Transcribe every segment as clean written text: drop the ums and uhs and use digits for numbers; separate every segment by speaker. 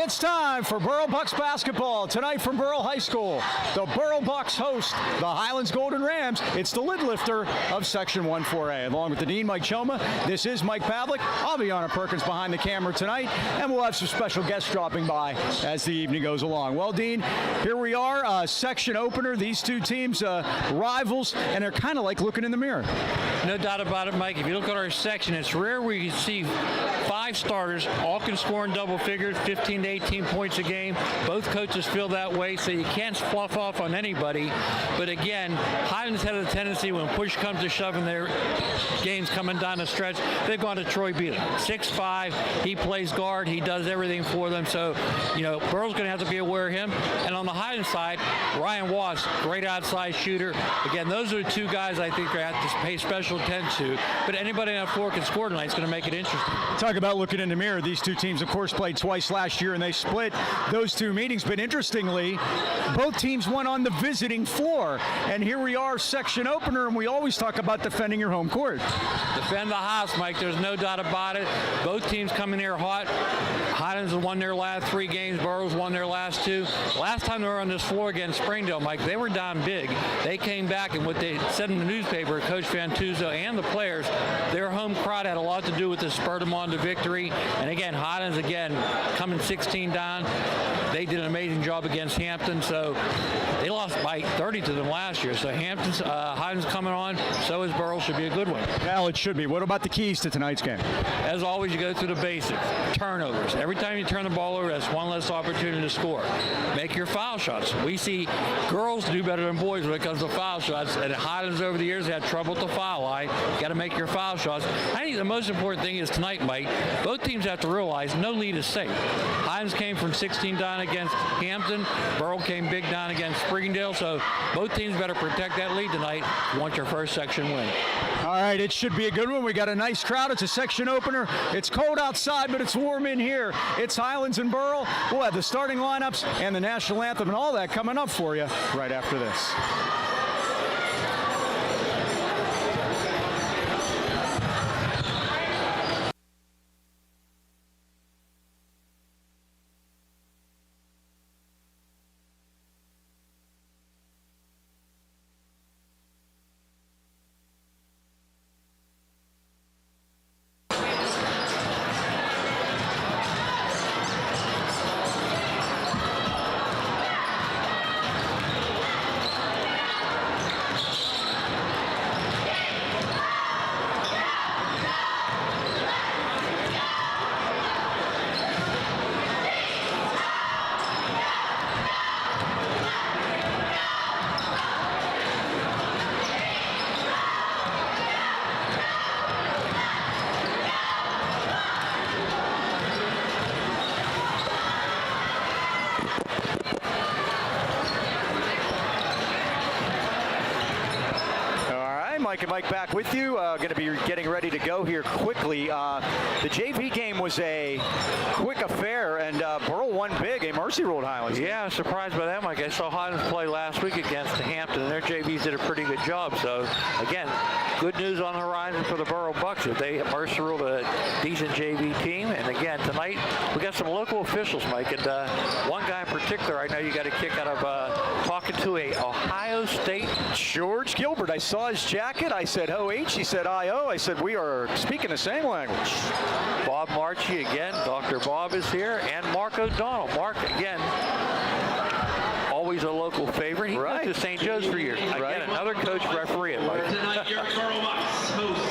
Speaker 1: It's time for Burrell Bucks basketball. Tonight from Burrell High School, the Burrell Bucks host the Highlands Golden Rams. It's the lid lifter of Section 1-4A. Along with the Dean, Mike Choma, this is Mike Pavlik. I'll be Anna Perkins behind the camera tonight, and we'll have some special guests dropping by as the evening goes along. Well, Dean, here we are, section opener. These two teams, rivals, and they're kind of like looking in the mirror.
Speaker 2: No doubt about it, Mike. If you look at our section, it's rare we can see 5 starters, all can score in double figures, 15 to 18 points a game. Both coaches feel that way, so you can't fluff off on anybody. But again, Highlands had a tendency when push comes to shove in their games coming down the stretch, they've gone to Troy Beelan. 6'5", he plays guard, he does everything for them. So, you know, Burrell's going to have to be aware of him. And on the Highlands side, Ryan Wass, great outside shooter. Again, those are the two guys I think are going to have to pay special attention to. But anybody on the floor can score tonight. It's going to make it interesting.
Speaker 1: Talk about looking in the mirror. These two teams, of course, played twice last year, and they split those two meetings. But interestingly, both teams won on the visiting floor. And here we are, section opener, and we always talk about defending your home court.
Speaker 2: Defend the house, Mike. There's no doubt about it. Both teams coming here hot. Highlands have won their last 3 games. Burrell's won their last 2. Last time they were on this floor against Springdale, Mike, they were down big. They came back, and what they said in the newspaper, Coach Fantuzzo and the players, their home crowd had a lot to do with this, spurred them on to victory. And again, Highlands, again, coming 16 down. They did an amazing job against Hampton, so they lost by 30 to them last year. So Hampton's, Highlands coming on, so is Burrell. Should be a good one.
Speaker 1: Well, it should be. What about the keys to tonight's game?
Speaker 2: As always, you go through the basics. Turnovers. Every time you turn the ball over, that's one less opportunity to score. Make your foul shots. We see girls do better than boys when it comes to foul shots, and Highlands over the years had trouble at the foul line. You got to make your foul shots. I think the most important thing is tonight, Mike, both teams have to realize no lead is safe. Highlands came from 16 down against Hampton. Burrell came big down against Springdale, so both teams better protect that lead tonight if you want your first section win.
Speaker 1: All right, it should be a good one. We got a nice crowd. It's a section opener. It's cold outside, but it's warm in here. It's Highlands and Burrell. We'll have the starting lineups and the national anthem and all that coming up for you right after this. Mike back with you. Going to be getting ready to go here quickly. The JV game was a quick affair, and Burrell won big. A mercy ruled Highlands.
Speaker 2: Yeah, I was surprised by that, Mike. I saw Highlands play last week against Hampton, and their JVs did a pretty good job. So, again, good news on the horizon for the Burrell Bucks. They mercy ruled a decent JV team. And again, tonight we got some local officials, Mike. And one guy in particular, I know you got a kick out of talking to a Ohio State.
Speaker 1: George Gilbert. I saw his jacket. I said OH. He said IO. I said we are speaking the same language.
Speaker 2: Bob Marchie again. Dr. Bob is here. And Mark O'Donnell. Mark, again, always a local favorite. He went to St. Joe's for years. Again, another coach referee at Mike.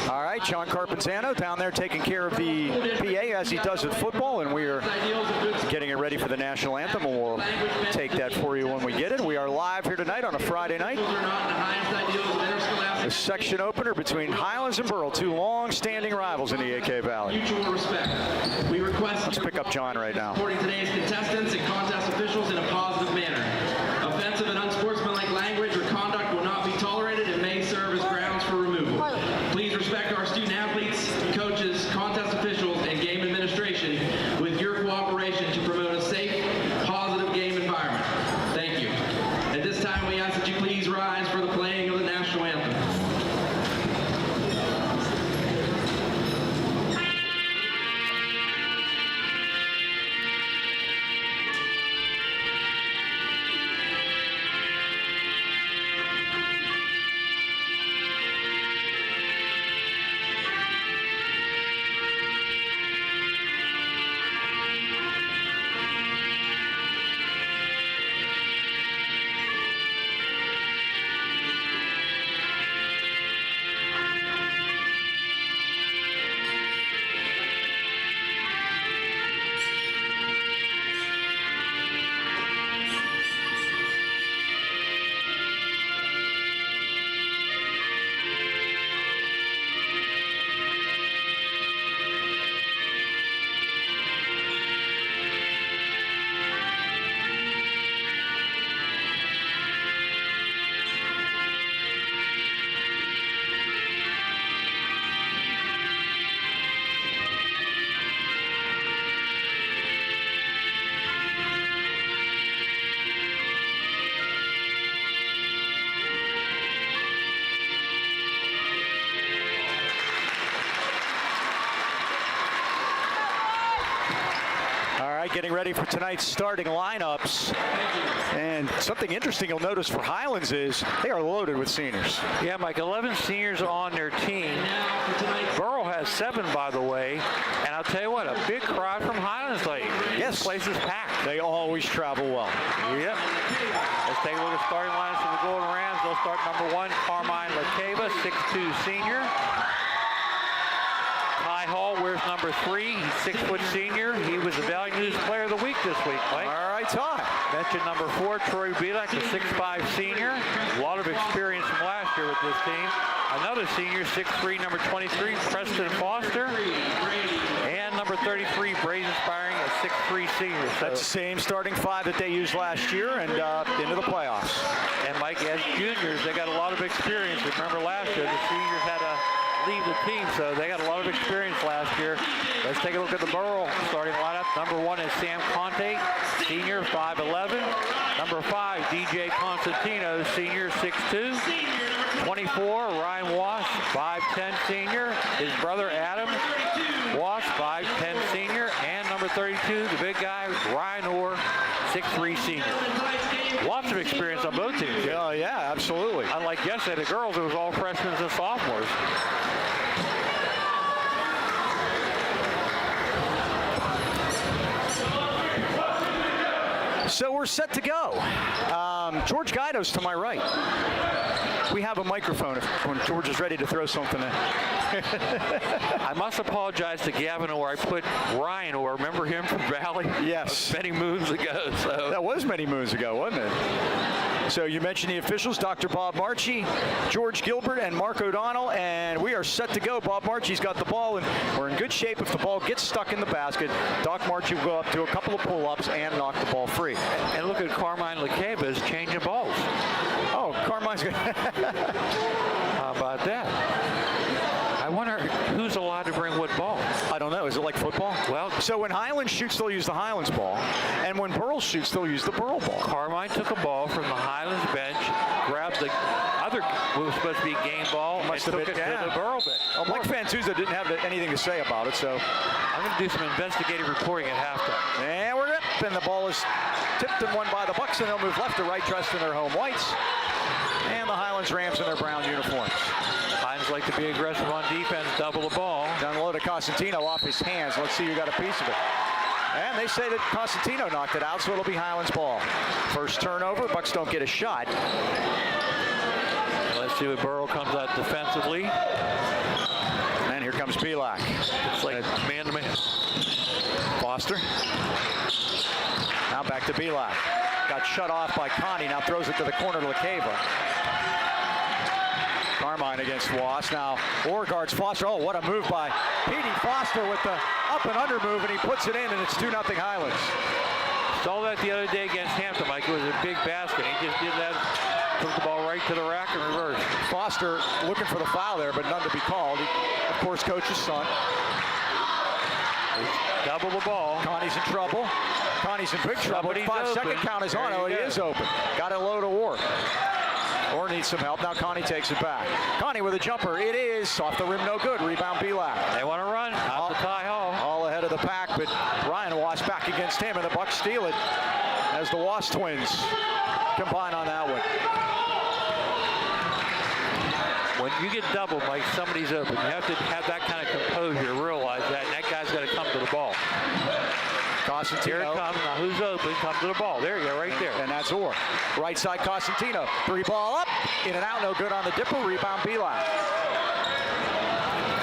Speaker 1: All right, John Carpenzano down there taking care of the PA as he does with football, and we are getting it ready for the national anthem, and we'll take that for you when we get it. We are live here tonight on a Friday night. The section opener between Highlands and Burrell, two long-standing rivals in the AK Valley. Let's pick up John right now.
Speaker 3: Supporting today's contestants and contest officials in a positive manner. Offensive and unsportsmanlike language or conduct will not be tolerated and may serve as grounds for removal. Please respect our student athletes, coaches, contest officials, and game administration with your cooperation to promote a safe, positive game environment. Thank you. At this time, we ask that you please rise for the playing of the national anthem.
Speaker 1: right, getting ready for tonight's starting lineups. And something interesting you'll notice for Highlands is they are loaded with seniors.
Speaker 2: Yeah, Mike, 11 seniors on their team. Burrell has 7, by the way. And I'll tell you what, a big crowd from Highlands late.
Speaker 1: Yes.
Speaker 2: This place is packed.
Speaker 1: They always travel well.
Speaker 2: Yep. Let's take a look at starting lines for the Golden Rams. They'll start number 1, Carmine LaCava, 6'2" senior. Ty Hall wears number 3. He's 6' senior. He was the Valley News Player of the Week this week, Mike.
Speaker 1: All right, Ty.
Speaker 2: Mentioned number 4, Troy Pavlik, a 6'5" senior. A lot of experience from last year with this team. Another senior, 6'3", number 23, Preston Foster. And number 33, Brazen Spiring, a 6'3" senior. So,
Speaker 1: that's the same starting 5 that they used last year and into the playoffs.
Speaker 2: And Mike, as juniors, they got a lot of experience. Remember last year, the seniors had to leave the team, so they got a lot of experience last year. Let's take a look at the Burrell starting lineup. Number 1 is Sam Conte, senior, 5'11". Number 5, DJ Constantino, senior, 6'2". 24, Ryan Wass, 5'10", senior. His brother Adam Wass, 5'10", senior. And number 32, the big guy, Ryan Orr, 6'3", senior. Lots of experience on both teams.
Speaker 1: Yeah, yeah, absolutely.
Speaker 2: Unlike yesterday, the girls, it was all freshmen and sophomores.
Speaker 1: So we're set to go. George Guido's to my right. We have a microphone when George is ready to throw something in.
Speaker 2: I must apologize to Gavin Orr. I put Ryan Orr. Remember him from Valley?
Speaker 1: Yes.
Speaker 2: Many moons ago. So
Speaker 1: that was many moons ago, wasn't it? So you mentioned the officials, Dr. Bob Marchie, George Gilbert, and Mark O'Donnell, and we are set to go. Bob Marchie's got the ball, and we're in good shape. If the ball gets stuck in the basket, Doc Marchie will go up to a couple of pull-ups and knock the ball free.
Speaker 2: And look at Carmine LaCava is changing balls.
Speaker 1: Oh, Carmine's good.
Speaker 2: How about that? I wonder who's allowed to bring what ball.
Speaker 1: I don't know. Is it like football?
Speaker 2: Well,
Speaker 1: so when Highlands shoots, they'll use the Highlands ball, and when Burrell shoots, they'll use the Burrell ball.
Speaker 2: Carmine took a ball from the Highlands bench, grabbed the other, what was supposed to be game ball, and took it to the Burrell bench.
Speaker 1: Well, Mike Fantuza didn't have anything to say about it, so
Speaker 2: I'm going to do some investigative reporting at halftime.
Speaker 1: And we're up, and the ball is tipped and won by the Bucks, and they'll move left to right, dressed in their home whites, and the Highlands Rams in their brown uniforms.
Speaker 2: Highlands like to be aggressive on defense, double the ball.
Speaker 1: Down low to Costantino off his hands. Let's see who got a piece of it. And they say that Costantino knocked it out, so it'll be Highlands ball. First turnover, Bucks don't get a shot.
Speaker 2: Let's see what Burrell comes out defensively.
Speaker 1: And here comes Pavlik.
Speaker 2: It's like man-to-man.
Speaker 1: Foster. Now back to Pavlik. Got shut off by Connie, now throws it to the corner to LaCava. Carmine against Wass. Now Orr guards Foster. Oh, what a move by Petey Foster with the up and under move, and he puts it in, and it's 2-0 Highlands.
Speaker 2: Saw that the other day against Hampton, Mike. It was a big basket. He just did that, took the ball right to the rack and reverse.
Speaker 1: Foster looking for the foul there, but none to be called. He, of course, coach's son.
Speaker 2: Double the ball.
Speaker 1: Connie's in trouble. Connie's in big trouble. 5-second count is on. Oh, he is open. Got it low to Orr. Orr needs some help. Now Connie takes it back. Connie with a jumper. It is off the rim, no good. Rebound Pavlik.
Speaker 2: They want to run out to Ty Hall.
Speaker 1: All ahead of the pack, but Ryan Wass back against him, and the Bucks steal it as the Wass twins combine on that one.
Speaker 2: When you get double, Mike, somebody's open. You have to have that kind of composure, realize that, and that guy's got to come to the ball.
Speaker 1: Costantino.
Speaker 2: Here it comes. Now who's open? Come to the ball. There you go, right there.
Speaker 1: And that's Orr. Right side, Costantino. 3 ball up. In and out, no good on the dipper. Rebound, Pavlik.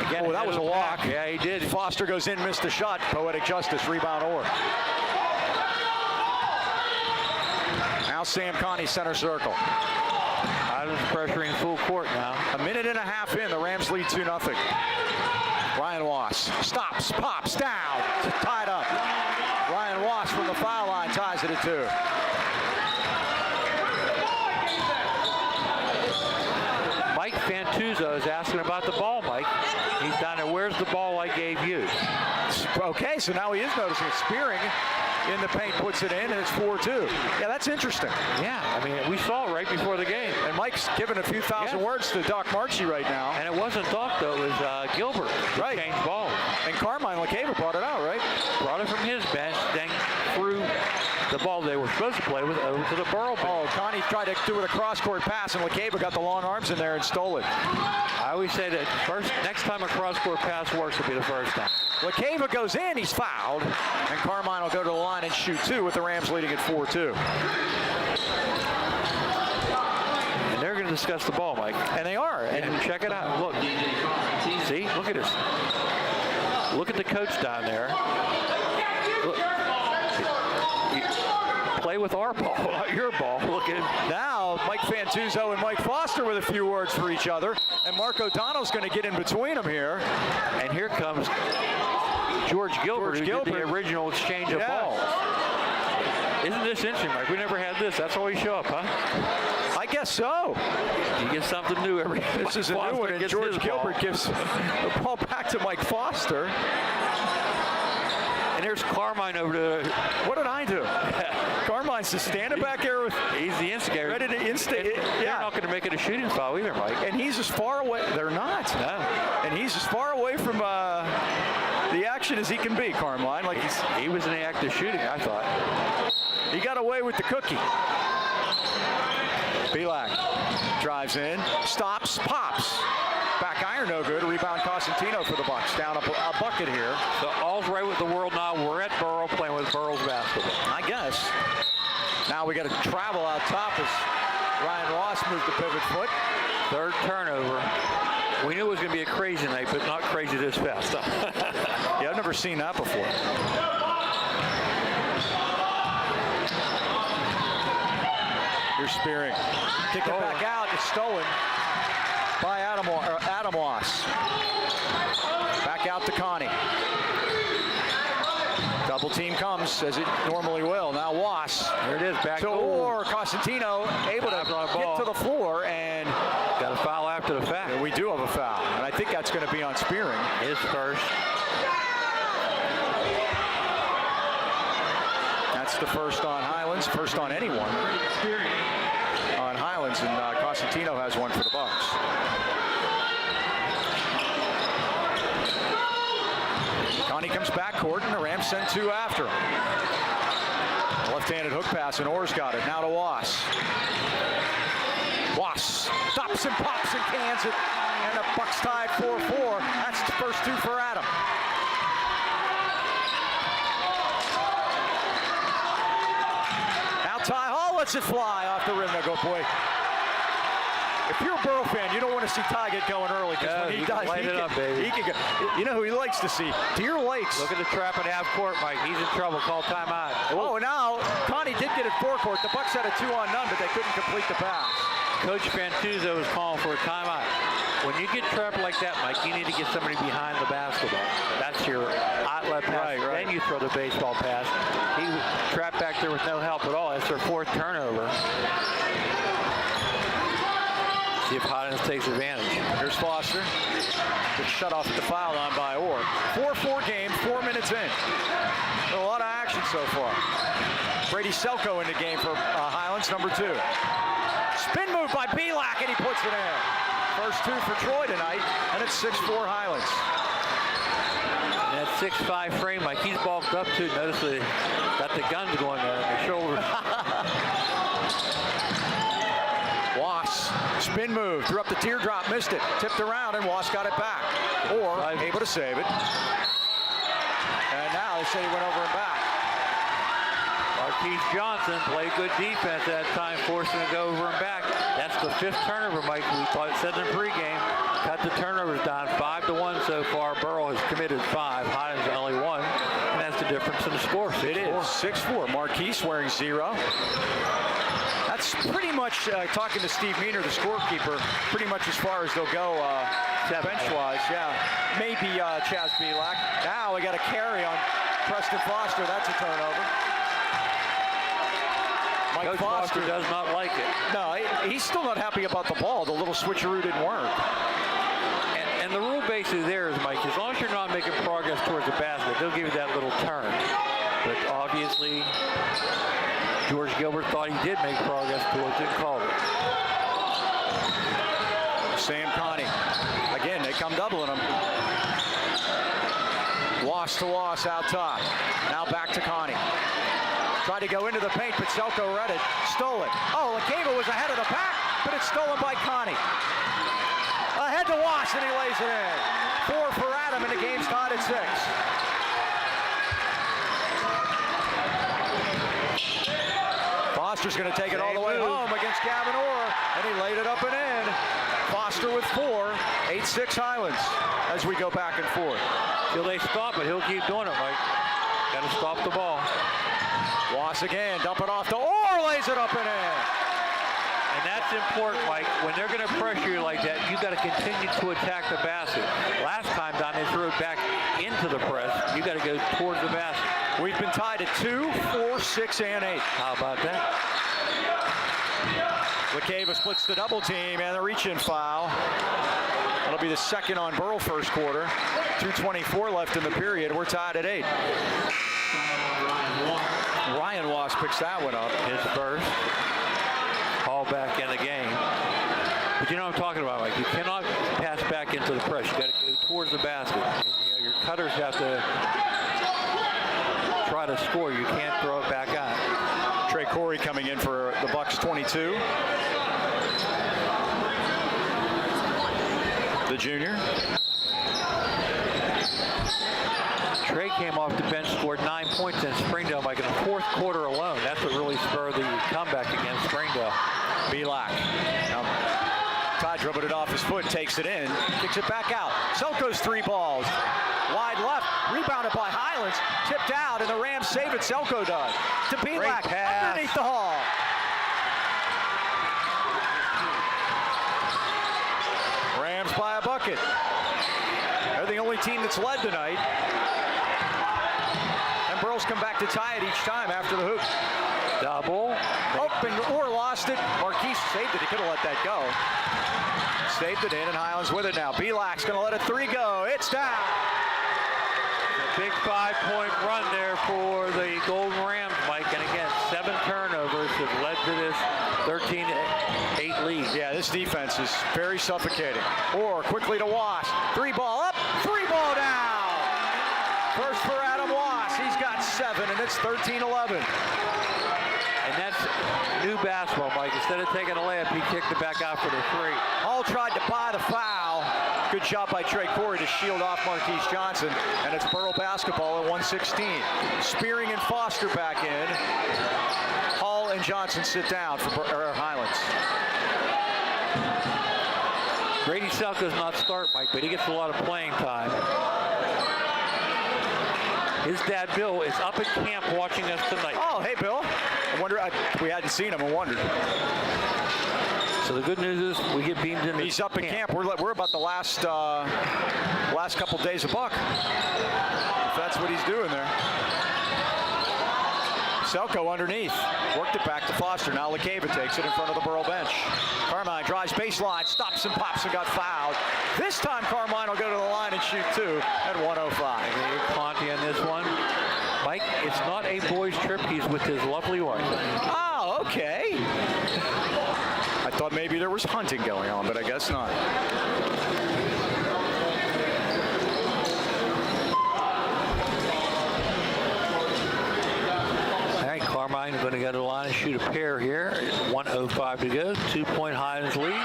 Speaker 2: Again,
Speaker 1: oh, that was a walk.
Speaker 2: Yeah, he did.
Speaker 1: Foster goes in, missed the shot. Poetic justice. Rebound, Orr. Now Sam Connie, center circle.
Speaker 2: Highlands pressuring full court now.
Speaker 1: A minute and a half in, the Rams lead 2-0. Ryan Wass stops, pops, down, tied up. Ryan Wass from the foul line ties it at 2.
Speaker 2: Mike Fantuzo is asking about the ball, Mike. He's down there, where's the ball I gave you?
Speaker 1: Okay, so now he is noticing it. Spearing in the paint, puts it in, and it's 4-2. Yeah, that's interesting.
Speaker 2: Yeah, I mean, we saw it right before the game.
Speaker 1: And Mike's giving a few thousand words to Doc Marchi right now.
Speaker 2: And it wasn't Doc, though. It was Gilbert who changed balls.
Speaker 1: And Carmine LaCava brought it out, right?
Speaker 2: Brought it from his bench, then threw the ball they were supposed to play with over to the Burrell bench.
Speaker 1: Oh, Connie tried to do it a cross-court pass, and LaCava got the long arms in there and stole it.
Speaker 2: I always say that next time a cross-court pass works, will be the first time.
Speaker 1: LaCava goes in, he's fouled, and Carmine will go to the line and shoot 2 with the Rams leading at 4-2.
Speaker 2: And they're going to discuss the ball, Mike.
Speaker 1: And they are.
Speaker 2: And check it out. Look. See? Look at this. Look at the coach down there. Look. Play with our ball, not your ball. Look at
Speaker 1: now Mike Fantuzzo and Mike Foster with a few words for each other, and Mark O'Donnell's going to get in between them here.
Speaker 2: And here comes George Gilbert, who did the original exchange of balls. Isn't this interesting, Mike? We never had this. That's always show up, huh?
Speaker 1: I guess so.
Speaker 2: You get something new every.
Speaker 1: This is a new one, and George Gilbert gives the ball back to Mike Foster.
Speaker 2: And there's Carmine over to.
Speaker 1: What did I do? Carmine's just standing back there with.
Speaker 2: He's the instigator.
Speaker 1: Ready to instigate.
Speaker 2: They're not going to make it a shooting foul either, Mike.
Speaker 1: And he's as far away. They're not.
Speaker 2: No.
Speaker 1: And he's as far away from the action as he can be, Carmine. Like
Speaker 2: he was in the act of shooting, I thought.
Speaker 1: He got away with the cookie. Pavlik drives in, stops, pops. Back iron, no good. Rebound Cosentino for the Bucks. Down a bucket here.
Speaker 2: So all's right with the world now. We're at Burrell playing with Burrell's basketball.
Speaker 1: I guess. Now we got to travel out top as Ryan Ross moved the pivot foot.
Speaker 2: Third turnover. We knew it was going to be a crazy night, but not crazy this fast.
Speaker 1: Yeah, I've never seen that before. Here's Spearing. Kick it back out. It's stolen by Adam Wass. Back out to Connie. Double team comes as it normally will. Now Wass.
Speaker 2: There it is. Back
Speaker 1: to Orr. Cosentino able to get to the floor and
Speaker 2: got a foul after the fact.
Speaker 1: Yeah, we do have a foul, and I think that's going to be on Spearing.
Speaker 2: His first.
Speaker 1: That's the first on Highlands, first on anyone on Highlands, and Cosentino has one for the Bucks. Connie comes backcourt, and the Rams send 2 after him. Left-handed hook pass, and Orr's got it. Now to Wass. Wass stops and pops and cans it, and the Bucks tied 4-4. That's the first 2 for Adam. Ty Hall lets it fly off the rim. Now go, boy. If you're a Burrell fan, you don't want to see Ty get going early, because when he does,
Speaker 2: light it up, baby.
Speaker 1: He can go. You know who he likes to see? Deer Lakes.
Speaker 2: Look at the trap at half court, Mike. He's in trouble. Call timeout.
Speaker 1: Oh, now Connie did get it forecourt. The Bucks had a 2-on-0, but they couldn't complete the pass.
Speaker 2: Coach Fantuzzo is calling for a timeout. When you get trapped like that, Mike, you need to get somebody behind the basketball. That's your outlet pass.
Speaker 1: Right.
Speaker 2: Then you throw the baseball pass. He was trapped back there with no help at all. That's their 4th turnover. See if Highlands takes advantage.
Speaker 1: Here's Foster. Gets shut off at the foul line by Orr. 4-4 game, 4 minutes in. A lot of action so far. Brady Selko in the game for Highlands, number 2. Spin move by Pavlik, and he puts it in. First 2 for Troy tonight, and it's 6-4 Highlands.
Speaker 2: And that 6'5" frame, Mike, he's bulked up too. Notice they got the guns going there on the shoulders.
Speaker 1: Wass, spin move, threw up the teardrop, missed it, tipped around, and Wass got it back. Or able to save it. And now they say he went over and back.
Speaker 2: Marquise Johnson played good defense that time, forcing to go over and back. That's the 5th turnover, Mike. We said in the pregame. Cut the turnovers down 5-1 so far. Burrell has committed 5. Highlands only 1. And that's the difference in the score.
Speaker 1: It is 6-4. Marquise wearing 0. That's pretty much, talking to Steve Meaner, the scorekeeper, pretty much as far as they'll go bench-wise. Yeah, maybe Chaz Pavlik. Now we got a carry on Preston Foster. That's a turnover.
Speaker 2: Coach Foster does not like it.
Speaker 1: No, he's still not happy about the ball. The little switcheroo didn't work.
Speaker 2: And the rule basically there is, Mike, as long as you're not making progress towards the basket, they'll give you that little turn. But obviously, George Gilbert thought he did make progress towards it and called it.
Speaker 1: Sam Connie. Again, they come doubling him. Wass to Wass out top. Now back to Connie. Tried to go into the paint, but Selko read it. Stole it. Oh, Lakeva was ahead of the pack, but it's stolen by Connie. Ahead to Wass, and he lays it in. 4 for Adam, and the game's tied at 6. Foster's going to take it all the way home against Gavin Orr, and he laid it up and in. Foster with 4, 8-6 Highlands as we go back and forth.
Speaker 2: Till they stop it, he'll keep doing it, Mike. Got to stop the ball.
Speaker 1: Wass again, dump it off to Orr, lays it up and in.
Speaker 2: And that's important, Mike. When they're going to pressure you like that, you've got to continue to attack the basket. Last time down, they threw it back into the press. You got to go towards the basket.
Speaker 1: We've been tied at 2, 4, 6, and 8.
Speaker 2: How about that?
Speaker 1: Lakeva splits the double team and the reach-in foul. That'll be the second on Burrell first quarter. 2:24 left in the period. We're tied at 8. Ryan Wass picks that one up.
Speaker 2: His first. Haul back in the game. But you know what I'm talking about, Mike. You cannot pass back into the press. You got to go towards the basket. And, your cutters have to try to score. You can't throw it back out.
Speaker 1: Trey Corey coming in for the Bucks 22. The junior.
Speaker 2: Trey came off the bench, scored 9 points in Springdale, Mike, in the fourth quarter alone. That's what really spurred the comeback against Springdale.
Speaker 1: Belak. Todd dribbled it off his foot, takes it in, kicks it back out. Selko's 3 balls. Wide left, rebounded by Highlands, tipped out, and the Rams save it. Selko does. To Belak, underneath the Hall. Rams by a bucket. They're the only team that's led tonight. And Burrell's come back to tie it each time after the hoop.
Speaker 2: Double.
Speaker 1: Oh, and Orr lost it. Marquise saved it. He could have let that go. Saved it in, and Highlands with it now. Belak's going to let a 3 go. It's down.
Speaker 2: A big 5-point run there for the Golden Rams, Mike. And again, 7 turnovers have led to this 13-8 lead.
Speaker 1: Yeah, this defense is very suffocating. Orr quickly to Wass. 3 ball up, 3 ball down. First for Adam Wass. He's got 7, and it's 13-11.
Speaker 2: And that's new basketball, Mike. Instead of taking a layup, he kicked it back out for the 3.
Speaker 1: Hall tried to buy the foul. Good job by Trey Corey to shield off Marquise Johnson, and it's Burrell basketball at 116. Spearing and Foster back in. Hall and Johnson sit down for Highlands.
Speaker 2: Grady Selko's not start, Mike, but he gets a lot of playing time. His dad, Bill, is up at camp watching us tonight.
Speaker 1: Oh, hey, Bill. I wonder, we hadn't seen him and wondered.
Speaker 2: So the good news is we get beamed in.
Speaker 1: He's up at camp. We're about the last couple days of Buck. If that's what he's doing there. Selko underneath. Worked it back to Foster. Now Lakeva takes it in front of the Burrell bench. Carmine drives baseline, stops and pops and got fouled. This time Carmine will go to the line and shoot 2 at 105.
Speaker 2: Conti on this one. Mike, it's not a boys trip. He's with his lovely wife.
Speaker 1: Oh, okay. I thought maybe there was hunting going on, but I guess not.
Speaker 2: All right, Carmine is going to go to the line and shoot a pair here. 1:05 to go. 2-point Highlands lead.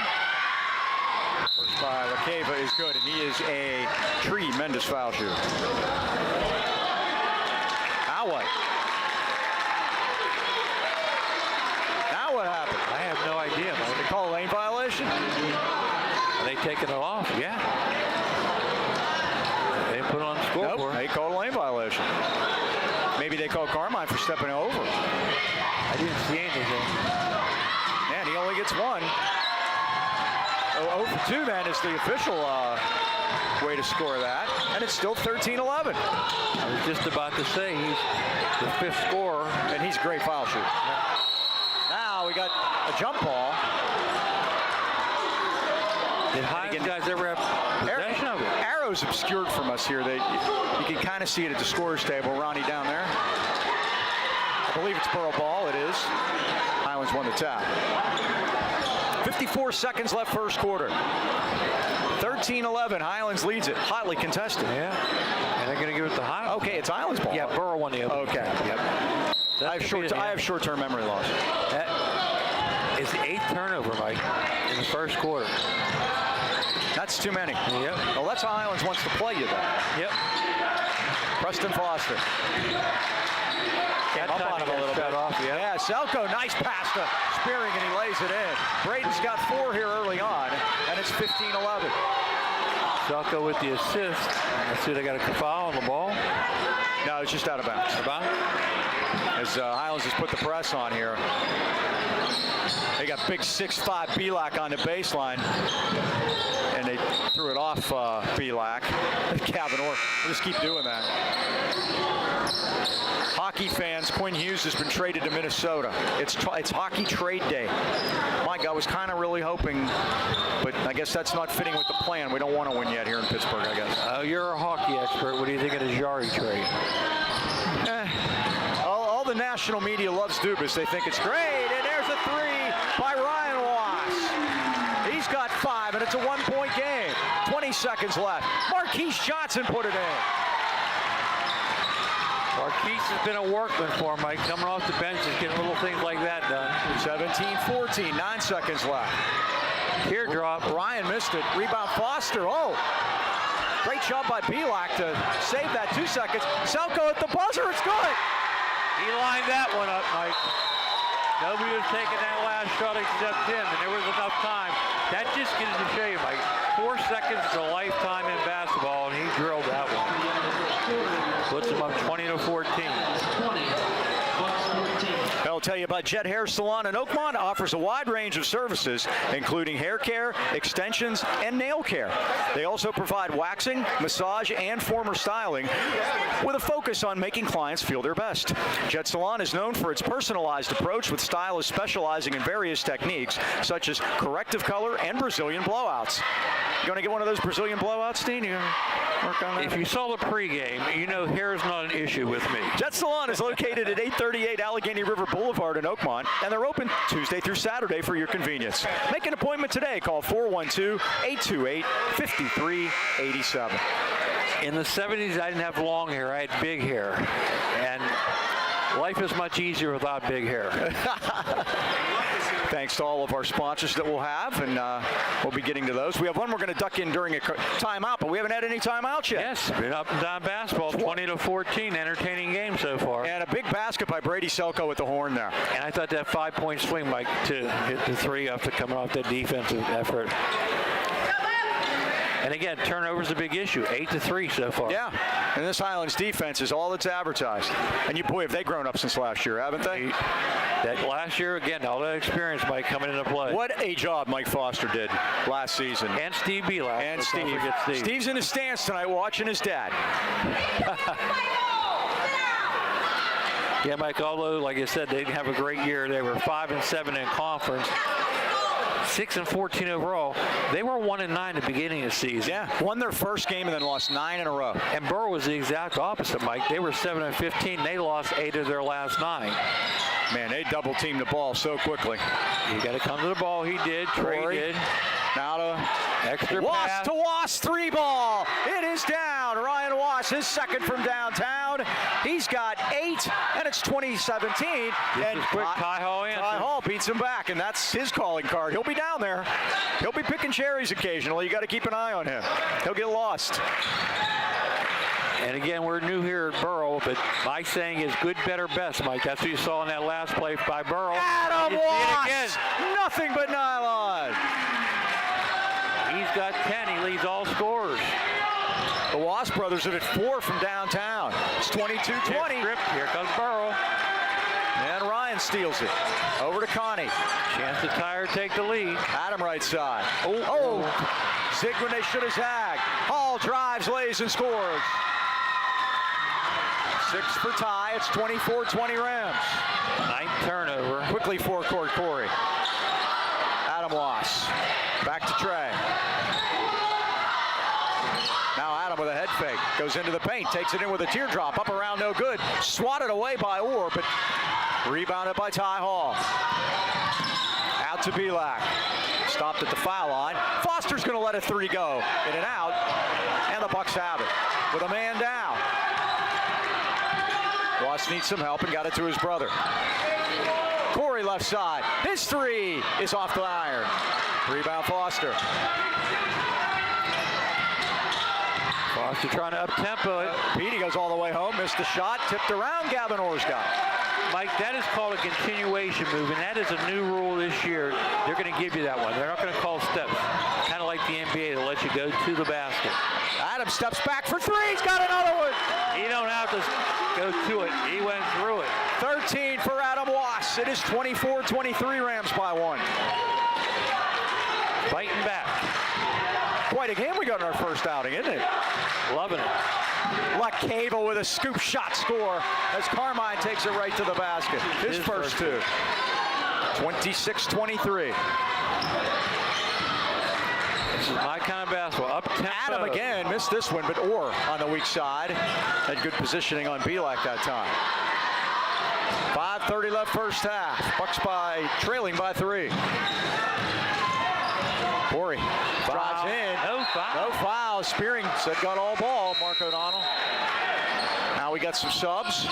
Speaker 1: First by Lakeva is good, and he is a tremendous foul shooter. Now what? Now what happened?
Speaker 2: I have no idea, Mike.
Speaker 1: They call a lane violation?
Speaker 2: Are they taking it off? Yeah. They put it on the scoreboard.
Speaker 1: Nope, they called a lane violation. Maybe they called Carmine for stepping over.
Speaker 2: I didn't see anything.
Speaker 1: Man, he only gets 1. 0 for 2 then is the official way to score that. And it's still 13-11.
Speaker 2: I was just about to say he's the 5th scorer.
Speaker 1: And he's a great foul shooter. Now we got a jump ball.
Speaker 2: Did Highlands guys ever have possession of it?
Speaker 1: Arrow's obscured from us here. You can kind of see it at the scorer's table. Ronnie down there. I believe it's Burrell ball. It is. Highlands won the tap. 54 seconds left first quarter. 13-11. Highlands leads it. Hotly contested.
Speaker 4: Yeah. And they're going to give it to Highlands.
Speaker 1: Okay, it's Highlands ball.
Speaker 4: Yeah, Burrell won the opening.
Speaker 1: Okay.
Speaker 4: Yep.
Speaker 1: I have short-term memory loss.
Speaker 4: That is the 8th turnover, Mike, in the first quarter.
Speaker 1: That's too many.
Speaker 4: Yep.
Speaker 1: Well, that's how Highlands wants to play you, though.
Speaker 4: Yep.
Speaker 1: Preston Foster. Came up on him a little bit. Yeah, Selko, nice pass to Spearing, and he lays it in. Braden's got 4 here early on, and it's 15-11.
Speaker 4: Selko with the assist. Let's see, they got a foul on the ball.
Speaker 1: No, it's just out of bounds. As Highlands has put the press on here. They got big 6'5" Pavlik on the baseline, and they threw it off Pavlik. Calvin Orr, we'll just keep doing that. Hockey fans, Quinn Hughes has been traded to Minnesota. It's hockey trade day. Mike, I was kind of really hoping, but I guess that's not fitting with the plan. We don't want to win yet here in Pittsburgh, I guess.
Speaker 4: You're a hockey expert. What do you think of the Jari trade?
Speaker 1: All the national media loves Dubas. They think it's great, and there's a 3 by Ryan Wass. He's got 5, and it's a 1-point game. 20 seconds left. Marquise Johnson put it in.
Speaker 4: Marquise has been a workman for him, Mike. Coming off the bench is getting little things like that done.
Speaker 1: 17-14, 9 seconds left.
Speaker 4: Teardrop.
Speaker 1: Ryan missed it. Rebound Foster. Oh, great job by Pavlik to save that 2 seconds. Selko at the buzzer. It's good.
Speaker 4: He lined that one up, Mike. Nobody was taking that last shot except him, and there was enough time. That just gives to show you, Mike. 4 seconds is a lifetime in basketball, and he drilled that one. Puts him up 20-14.
Speaker 1: I'll tell you about Jet Hair Salon in Oakmont. Offers a wide range of services, including hair care, extensions, and nail care. They also provide waxing, massage, and former styling with a focus on making clients feel their best. Jet Salon is known for its personalized approach, with stylists specializing in various techniques, such as corrective color and Brazilian blowouts. You want to get one of those Brazilian blowouts, Dean? You work on that?
Speaker 4: If you saw the pregame, you know hair's not an issue with me.
Speaker 1: Jet Salon is located at 838 Allegheny River Boulevard in Oakmont, and they're open Tuesday through Saturday for your convenience. Make an appointment today. Call 412-828-5387.
Speaker 4: In the 70s, I didn't have long hair. I had big hair. And life is much easier without big hair.
Speaker 1: Thanks to all of our sponsors that we'll have, and we'll be getting to those. We have one we're going to duck in during a timeout, but we haven't had any timeouts yet.
Speaker 4: Yes, been up and down basketball, 20-14, entertaining game so far.
Speaker 1: And a big basket by Brady Selko at the horn there.
Speaker 4: And I thought that 5-point swing, Mike, to hit the 3 after coming off that defensive effort. And again, turnover's a big issue. 8-3 so far.
Speaker 1: Yeah, and this Highlands defense is all that's advertised. And you, boy, have they grown up since last year, haven't they?
Speaker 4: That last year, again, all that experience, Mike, coming into play.
Speaker 1: What a job Mike Foster did last season.
Speaker 4: And Steve Pavlik.
Speaker 1: And Steve. Steve's in his stands tonight watching his dad.
Speaker 4: Yeah, Mike, although, like I said, they didn't have a great year. They were 5-7 in conference. 6-14 overall. They were 1-9 at the beginning of the season.
Speaker 1: Yeah, won their first game and then lost 9 in a row.
Speaker 4: And Burrell was the exact opposite, Mike. They were 7-15. They lost 8 of their last 9.
Speaker 1: Man, they double-teamed the ball so quickly.
Speaker 4: You got to come to the ball. He did. Trey did.
Speaker 1: Now to
Speaker 4: extra
Speaker 1: Wass
Speaker 4: pass.
Speaker 1: to Wass, 3 ball. It is down. Ryan Wass, his second from downtown. He's got 8, and it's 2017. And
Speaker 4: quick. Ty Hall answers.
Speaker 1: Ty Hall beats him back, and that's his calling card. He'll be down there. He'll be picking cherries occasionally. You got to keep an eye on him. He'll get lost.
Speaker 4: And again, we're new here at Burrell, but my saying is good, better, best, Mike. That's what you saw in that last play by Burrell.
Speaker 1: Adam Wass! Nothing but nylon.
Speaker 4: He's got 10. He leads all scorers.
Speaker 1: The Wass brothers are at 4 from downtown. It's 22-20.
Speaker 4: Here comes Burrell.
Speaker 1: And Ryan steals it. Over to Connie.
Speaker 4: Chance to tie or take the lead.
Speaker 1: Adam right side. Oh. Zig when they should have zagged. Hall drives, lays, and scores. 6 for Ty. It's 24-20 Rams.
Speaker 4: 9th turnover.
Speaker 1: Quickly forecourt Corey. Adam Wass. Back to Trey. Now Adam with a head fake. Goes into the paint, takes it in with a teardrop. Up around, no good. Swatted away by Orr, but rebounded by Ty Hall. Out to Pavlik. Stopped at the foul line. Foster's going to let a three go. In and out. And the Bucks have it with a man down. Wass needs some help and got it to his brother. Corey left side. His three is off the iron. Rebound Foster.
Speaker 4: Foster trying to up-tempo it.
Speaker 1: Petey goes all the way home. Missed the shot. Tipped around. Gavin Orr's got it.
Speaker 4: Mike, that is called a continuation move, and that is a new rule this year. They're going to give you that one. They're not going to call steps. Kind of like the NBA, they'll let you go to the basket.
Speaker 1: Adam steps back for three. He's got another one.
Speaker 4: He don't have to go to it. He went through it.
Speaker 1: 13 for Adam Wass. It is 24-23 Rams by one.
Speaker 4: Fighting back.
Speaker 1: Quite a game we got in our first outing, isn't it?
Speaker 4: Loving it.
Speaker 1: LaCava with a scoop shot score as Carmine takes it right to the basket. His first two. 26-23.
Speaker 4: This is my kind of basketball. Up tempo.
Speaker 1: Adam again missed this one, but Orr on the weak side. Had good positioning on Pavlik that time. 5:30 left first half. Bucks trailing by 3. Corey drives in.
Speaker 4: No foul.
Speaker 1: No foul. Spearing said got all ball. Mark O'Donnell. Now we got some subs.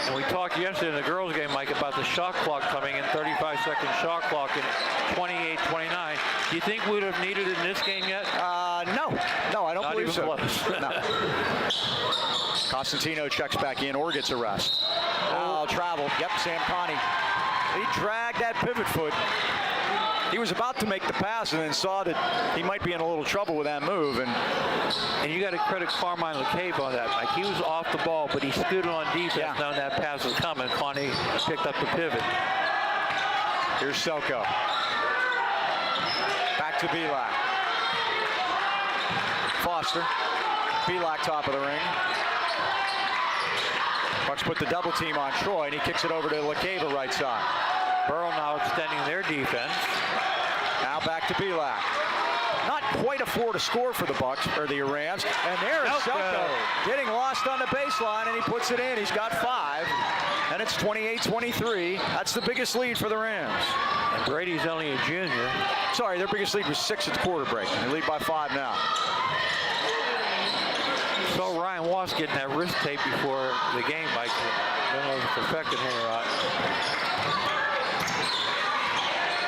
Speaker 4: And we talked yesterday in the girls game, Mike, about the shot clock coming in, 35-second shot clock in 28-29. Do you think we would have needed it in this game yet?
Speaker 1: No, I don't
Speaker 4: Not
Speaker 1: believe
Speaker 4: even
Speaker 1: so.
Speaker 4: close.
Speaker 1: No. Costantino checks back in. Orr gets a rest. Oh, travel. Yep, Sam Connie. He dragged that pivot foot. He was about to make the pass and then saw that he might be in a little trouble with that move.
Speaker 4: And you got to credit Carmine LaCave on that, Mike. He was off the ball, but he scooted on defense knowing that pass was coming. Connie picked up the pivot.
Speaker 1: Here's Selko. Back to Pavlik. Foster. Pavlik top of the ring. Bucks put the double team on Troy, and he kicks it over to LaCava right side.
Speaker 4: Burrell now extending their defense.
Speaker 1: Now back to Pavlik. Not quite a floor to score for the Bucks or the Rams. And there is Selko getting lost on the baseline, and he puts it in. He's got 5, and it's 28-23. That's the biggest lead for the Rams.
Speaker 4: And Brady's only a junior.
Speaker 1: Sorry, their biggest lead was 6 at the quarter break. They lead by 5 now.
Speaker 4: Saw Ryan Wass getting that wrist tape before the game, Mike. I don't know if it's affected him or not.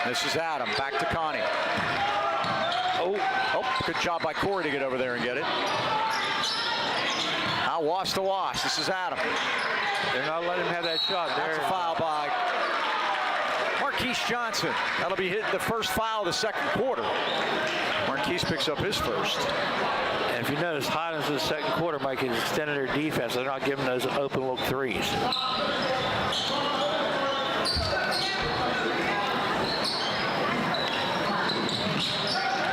Speaker 1: This is Adam, back to Connie. Oh, good job by Corey to get over there and get it. Now Wass to Wass. This is Adam.
Speaker 4: They're not letting him have that shot.
Speaker 1: That's a foul by Marquise Johnson. That'll be the first foul of the second quarter. Marquise picks up his first.
Speaker 4: And if you notice, Highlands in the second quarter, Mike, has extended their defense. They're not giving those open look threes.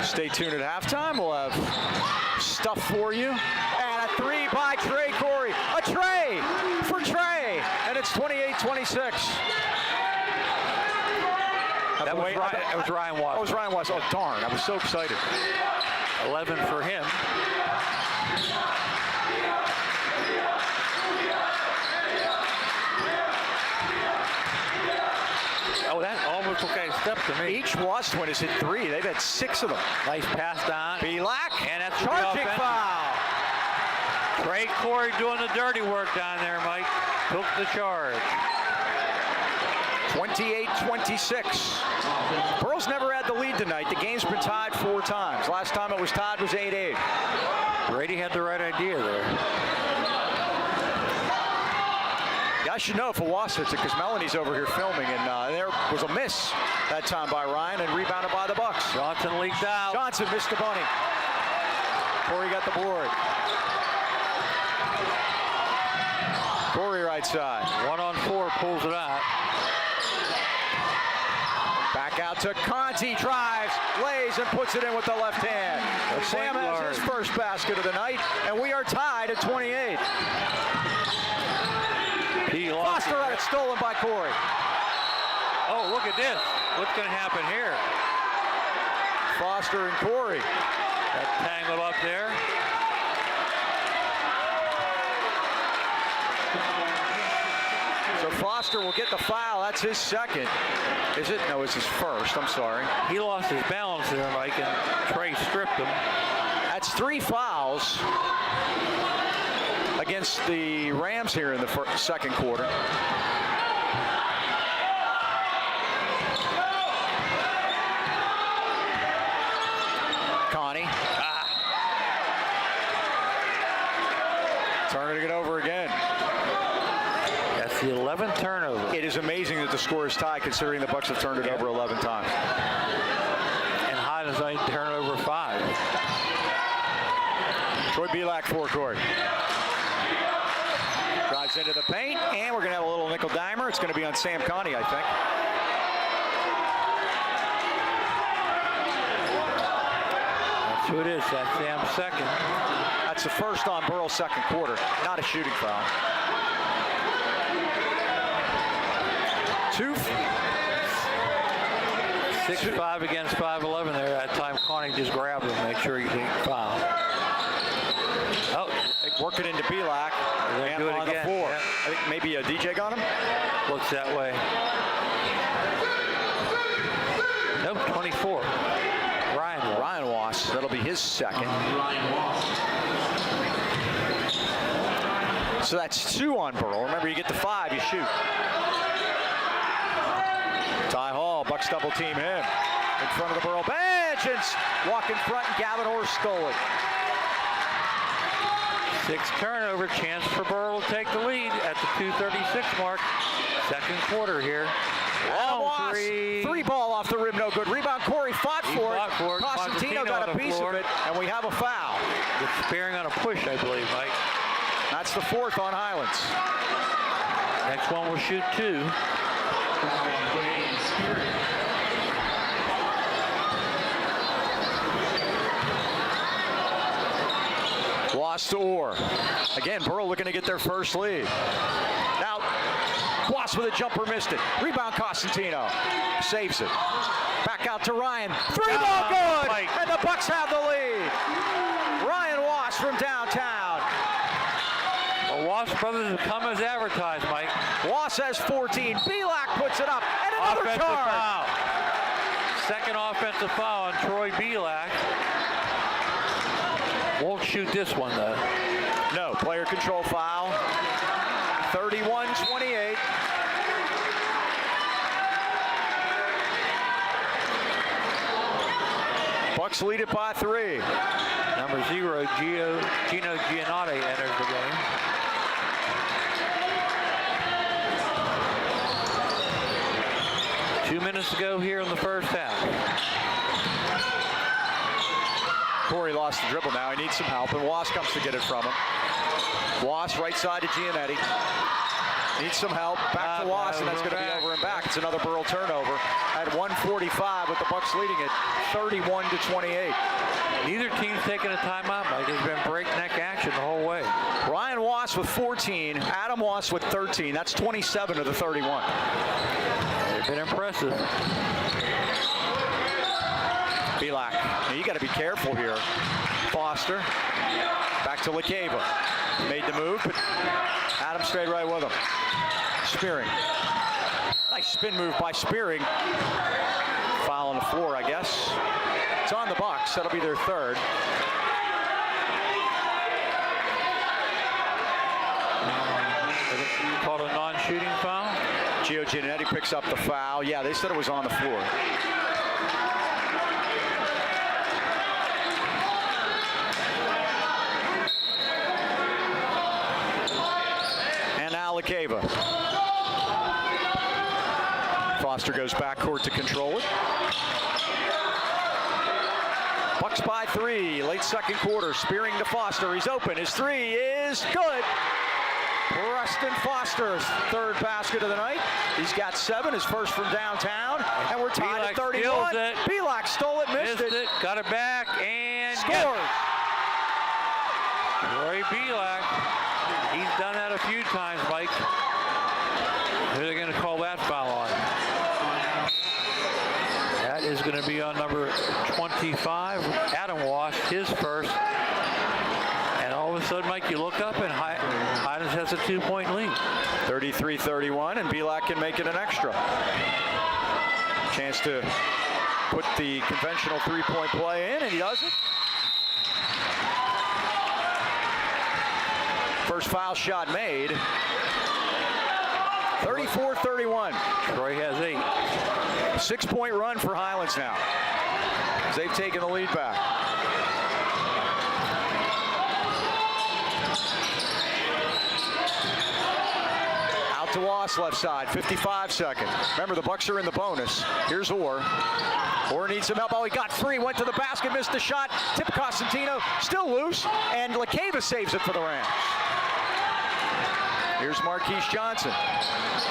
Speaker 1: Stay tuned at halftime. We'll have stuff for you. And a 3 by Trey Corey. A tray for Trey. And it's 28-26.
Speaker 4: That was Ryan Wass.
Speaker 1: That was Ryan Wass. Oh, darn. I was so excited.
Speaker 4: 11 for him. Oh, that almost looked like a step to me.
Speaker 1: Each Wass twin has hit 3. They've had 6 of them.
Speaker 4: Nice pass down.
Speaker 1: Pavlik.
Speaker 4: And that's
Speaker 1: charging foul.
Speaker 4: Trey Corey doing the dirty work down there, Mike. Took the charge.
Speaker 1: 28-26. Burrell's never had the lead tonight. The game's been tied 4 times. Last time it was tied was 8-8.
Speaker 4: Brady had the right idea there.
Speaker 1: Yeah, I should know if a Wass hits it because Melanie's over here filming, and there was a miss that time by Ryan and rebounded by the Bucks.
Speaker 4: Johnson leaked out.
Speaker 1: Johnson missed the bunny. Corey got the board. Corey right side.
Speaker 4: 1-on-4 pulls it out.
Speaker 1: Back out to Conti, drives, lays, and puts it in with the left hand. Sam has his first basket of the night, and we are tied at 28. Foster had it stolen by Corey.
Speaker 4: Oh, look at this. What's going to happen here?
Speaker 1: Foster and Corey.
Speaker 4: That tangled up there.
Speaker 1: Foster will get the foul. That's his second. Is it? No, it's his first. I'm sorry.
Speaker 4: He lost his balance there, Mike, and Trey stripped him.
Speaker 1: That's 3 fouls against the Rams here in the second quarter. Connie. Turner to get over again.
Speaker 4: That's the 11th turnover.
Speaker 1: It is amazing that the score is tied considering the Bucks have turned it over 11 times.
Speaker 4: And Highlands only turned over 5.
Speaker 1: Troy Belak forecourt. Drives into the paint, and we're going to have a little nickel dimer. It's going to be on Sam Connie, I think.
Speaker 4: That's who it is. That's Sam's second.
Speaker 1: That's the first on Burrell's second quarter. Not a shooting foul.
Speaker 4: 6'5" against 5'11" there. That time Connie just grabbed him, make sure he didn't foul.
Speaker 1: Oh, work it into Belak.
Speaker 4: They're doing it
Speaker 1: on the
Speaker 4: again.
Speaker 1: floor.
Speaker 4: Yeah.
Speaker 1: I think maybe a DJ got him.
Speaker 4: Looks that way. Nope, 24.
Speaker 1: Ryan Wass. That'll be his second. So that's 2 on Burrell. Remember, you get to 5, you shoot. Ty Hall, Bucks double team him. In front of the Burrell bench, and walk in front, and Gavin Orr stole it.
Speaker 4: 6 turnover, chance for Burrell to take the lead at the 2:36 mark. Second quarter here.
Speaker 1: Oh, 3 ball off the rim, no good. Rebound, Corey fought for it. Costantino got a piece of it, and we have a foul.
Speaker 4: It's Spearing on a push, I believe, Mike.
Speaker 1: That's the 4th on Highlands.
Speaker 4: Next one will shoot 2.
Speaker 1: Lost to Orr. Again, Burrell looking to get their first lead. Now, Wass with a jumper, missed it. Rebound, Costantino. Saves it. Back out to Ryan. 3 ball good!
Speaker 4: Mike.
Speaker 1: And the Bucks have the lead. Ryan Wass from downtown.
Speaker 4: The Wass brothers have come as advertised, Mike.
Speaker 1: Wass has 14. Belak puts it up. And another
Speaker 4: Offensive
Speaker 1: charge.
Speaker 4: foul. Second offensive foul on Troy Belak. Won't shoot this one, though.
Speaker 1: No, player control foul. 31-28. Bucks lead it by 3.
Speaker 4: Number 0, Gino Giannotti enters the game. Two minutes to go here in the first half.
Speaker 1: Corey lost the dribble now. He needs some help, and Wass comes to get it from him. Wass right side to Giannetti. Needs some help. Back to Wass, and that's going to be over and back. It's another Burrell turnover at 1:45 with the Bucks leading it 31-28.
Speaker 4: Neither team's taking a timeout, Mike. It's been breakneck action the whole way.
Speaker 1: Ryan Wass with 14. Adam Wass with 13. That's 27 of the 31.
Speaker 4: They've been impressive.
Speaker 1: Belak. Now you got to be careful here. Foster. Back to LeCava. Made the move, but Adam stayed right with him. Spearing. Nice spin move by Spearing. Foul on the floor, I guess. It's on the Bucks. That'll be their 3rd.
Speaker 4: Called a non-shooting foul.
Speaker 1: Gio Giannetti picks up the foul. Yeah, they said it was on the floor. And now LeCava. Foster goes backcourt to control it. Bucks by 3, late second quarter. Spearing to Foster. He's open. His 3 is good. Preston Foster's 3rd basket of the night. He's got 7, his first from downtown, and we're tied at 31. Belak stole it, missed it.
Speaker 4: Got it back, and
Speaker 1: Scores.
Speaker 4: Troy Belak. He's done that a few times, Mike. Who are they going to call that foul on? That is going to be on number 25, Adam Wass, his first. And all of all of a sudden, Mike, you look up and Highlands has a 2-point lead.
Speaker 1: 33-31, and Belak can make it an extra. Chance to put the conventional 3-point play in, and he does it. First foul shot made. 34-31.
Speaker 4: Troy has 8.
Speaker 1: 6-point run for Highlands now, as they've taken the lead back. Out to Wass left side, 55 seconds. Remember, the Bucks are in the bonus. Here's Orr. Orr needs some help. Oh, he got 3, went to the basket, missed the shot. Tip Costantino, still loose, and LaCava saves it for the Rams. Here's Marquise Johnson.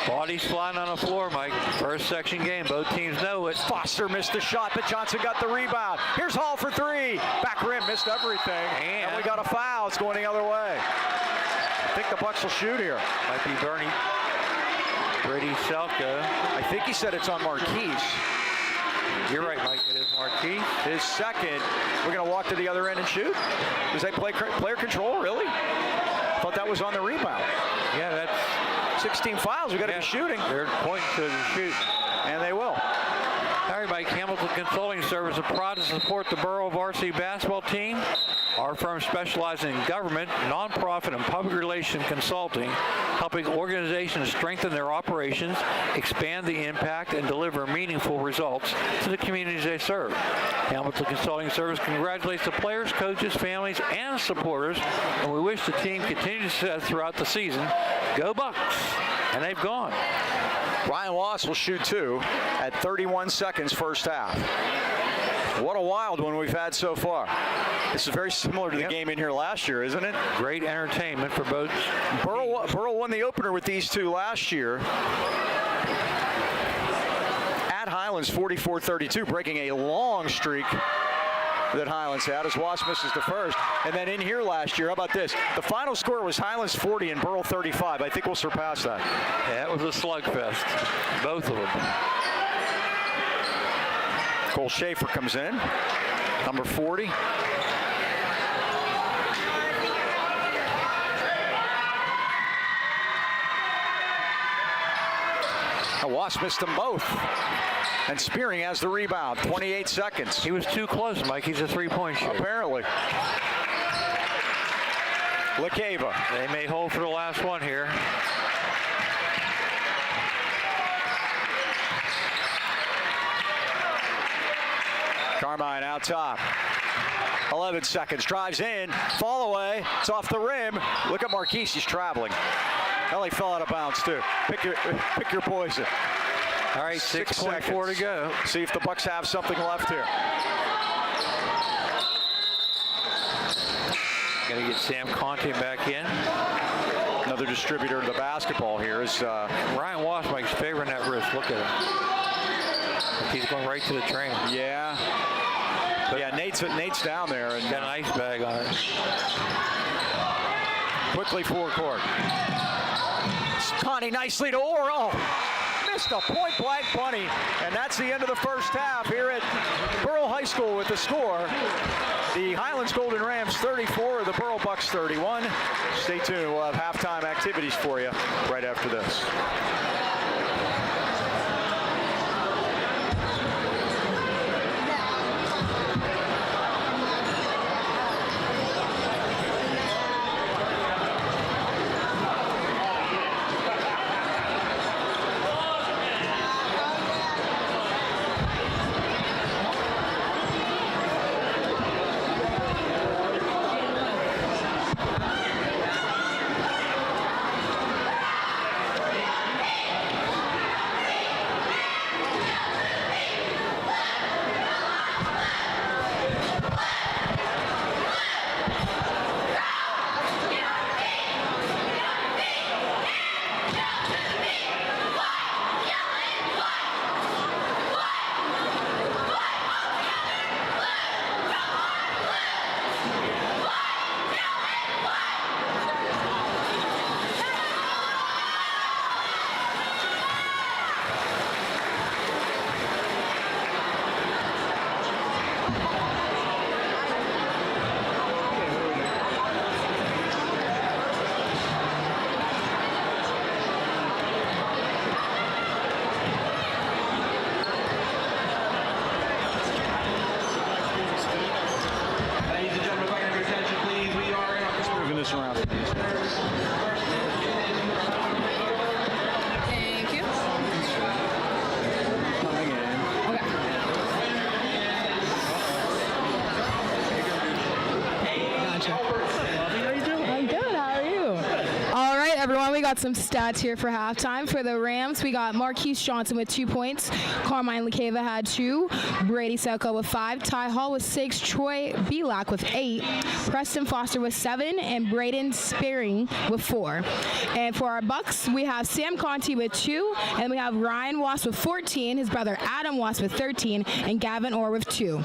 Speaker 4: Bodies flying on the floor, Mike. First section game. Both teams know it.
Speaker 1: Foster missed the shot, but Johnson got the rebound. Here's Hall for 3. Back rim, missed everything. And we got a foul. It's going the other way. I think the Bucks will shoot here.
Speaker 4: Might be Brady Selka.
Speaker 1: I think he said it's on Marquise.
Speaker 4: You're right, Mike. It is Marquise.
Speaker 1: His second. We're going to walk to the other end and shoot. Does that play player control, really? Thought that was on the rebound.
Speaker 4: Yeah, that's
Speaker 1: 16 fouls. We got to be shooting.
Speaker 4: They're pointing to the shoot.
Speaker 1: And they will.
Speaker 4: All right, Mike. Hamilton Consulting Service is proud to support the Burrell Varsity basketball team. Our firm specializes in government, nonprofit, and public relations consulting, helping organizations strengthen their operations, expand the impact, and deliver meaningful results to the communities they serve. Hamilton Consulting Service congratulates the players, coaches, families, and supporters, and we wish the team continued success throughout the season. Go Bucks! And they've gone.
Speaker 1: Ryan Wass will shoot 2 at 31 seconds first half. What a wild one we've had so far. This is very similar to the game in here last year, isn't it?
Speaker 4: Great entertainment for both.
Speaker 1: Burrell won the opener with these two last year. At Highlands, 44-32, breaking a long streak that Highlands had as Wass misses the first. And then in here last year, how about this? The final score was Highlands 40 and Burrell 35. I think we'll surpass that.
Speaker 4: Yeah, it was a slugfest, both of them.
Speaker 1: Cole Schaefer comes in, number 40. Wass missed them both. And Spearing has the rebound, 28 seconds.
Speaker 4: He was too close, Mike. He's a 3-point shooter.
Speaker 1: Apparently. LaCava.
Speaker 4: They may hold for the last one here.
Speaker 1: Carmine out top. 11 seconds. Drives in. Fall away. It's off the rim. Look at Marquise. He's traveling. Well, he fell out of bounds, too. Pick your poison.
Speaker 4: All right, 6.4 to go.
Speaker 1: See if the Bucks have something left here.
Speaker 4: Got to get Sam Conte back in.
Speaker 1: Another distributor of the basketball here is
Speaker 4: Ryan Wass, Mike's favoring that wrist. Look at him. He's going right to the train.
Speaker 1: Yeah. But yeah, Nate's down there and
Speaker 4: got an ice bag on it.
Speaker 1: Quickly forecourt. Connie nicely to Orr. Oh, missed a point-blank bunny, and that's the end of the first half here at Burrell High School with the score. The Highlands Golden Rams 34, the Burrell Bucks 31. Stay tuned. We'll have halftime activities for you right after this.
Speaker 5: got some stats here for halftime. For the Rams, we got Marquise Johnson with 2 points. Carmine Lakeva had 2. Brady Selko with 5. Ty Hall with 6. Troy Belak with 8. Preston Foster with 7. And Braden Spearing with 4. And for our Bucks, we have Sam Conti with 2. And we have Ryan Wass with 14. His brother Adam Wass with 13. And Gavin Orr with 2.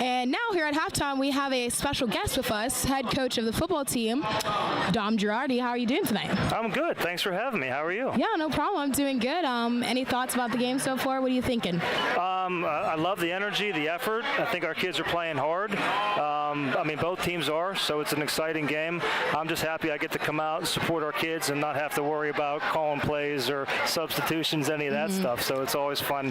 Speaker 5: And now here at halftime, we have a special guest with us, head coach of the football team, Dom Girardi. How are you doing tonight?
Speaker 6: I'm good. Thanks for having me. How are you?
Speaker 5: Yeah, no problem. I'm doing good. Any thoughts about the game so far? What are you thinking?
Speaker 6: I love the energy, the effort. I think our kids are playing hard. I mean, both teams are, so it's an exciting game. I'm just happy I get to come out and support our kids and not have to worry about calling plays or substitutions, any of that stuff. So it's always fun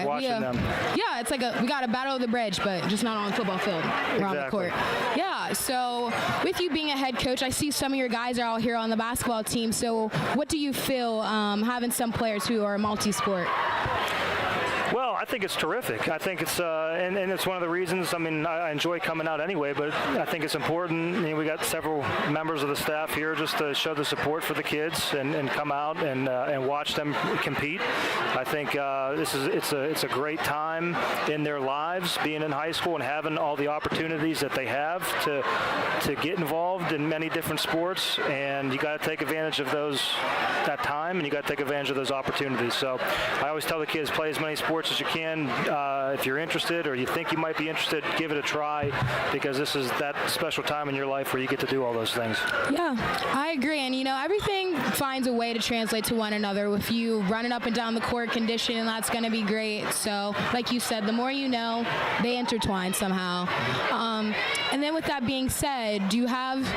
Speaker 6: watching them.
Speaker 5: Yeah, it's like we got a battle of the bridge, but just not on the football field. We're on the court. Yeah, so with you being a head coach, I see some of your guys are all here on the basketball team. So what do you feel having some players who are multi-sport?
Speaker 6: Well, I think it's terrific. I think it's, and it's one of the reasons, I mean, I enjoy coming out anyway, but I think it's important. We got several members of the staff here just to show the support for the kids and come out and watch them compete. I think it's a great time in their lives, being in high school and having all the opportunities that they have to get involved in many different sports, and you got to take advantage of that time, and you got to take advantage of those opportunities. So I always tell the kids, play as many sports as you can. If you're interested or you think you might be interested, give it a try, because this is that special time in your life where you get to do all those things. Yeah,
Speaker 5: I agree. And, everything finds a way to translate to one another. If you running up and down the court condition, that's going to be great. So, like you said, the more you know, they intertwine somehow. And then with that being said, do you have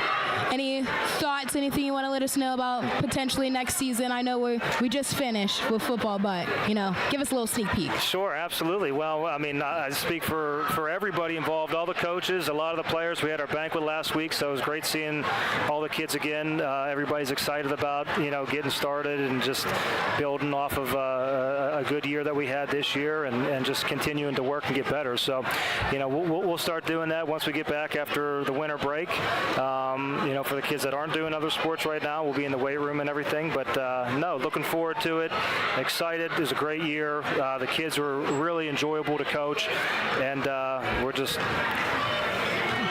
Speaker 5: any thoughts, anything you want to let us know about potentially next season? I know we just finished with football, but, give us a little sneak peek.
Speaker 6: Sure, absolutely. Well, I mean, I speak for everybody involved, all the coaches, a lot of the players. We had our banquet last week, so it was great seeing all the kids again. Everybody's excited about, getting started and just building off of a good year that we had this year and just continuing to work and get better. So, we'll start doing that once we get back after the winter break. For the kids that aren't doing other sports right now, we'll be in the weight room and everything. But, no, looking forward to it. Excited. It was a great year. The kids were really enjoyable to coach, and we're just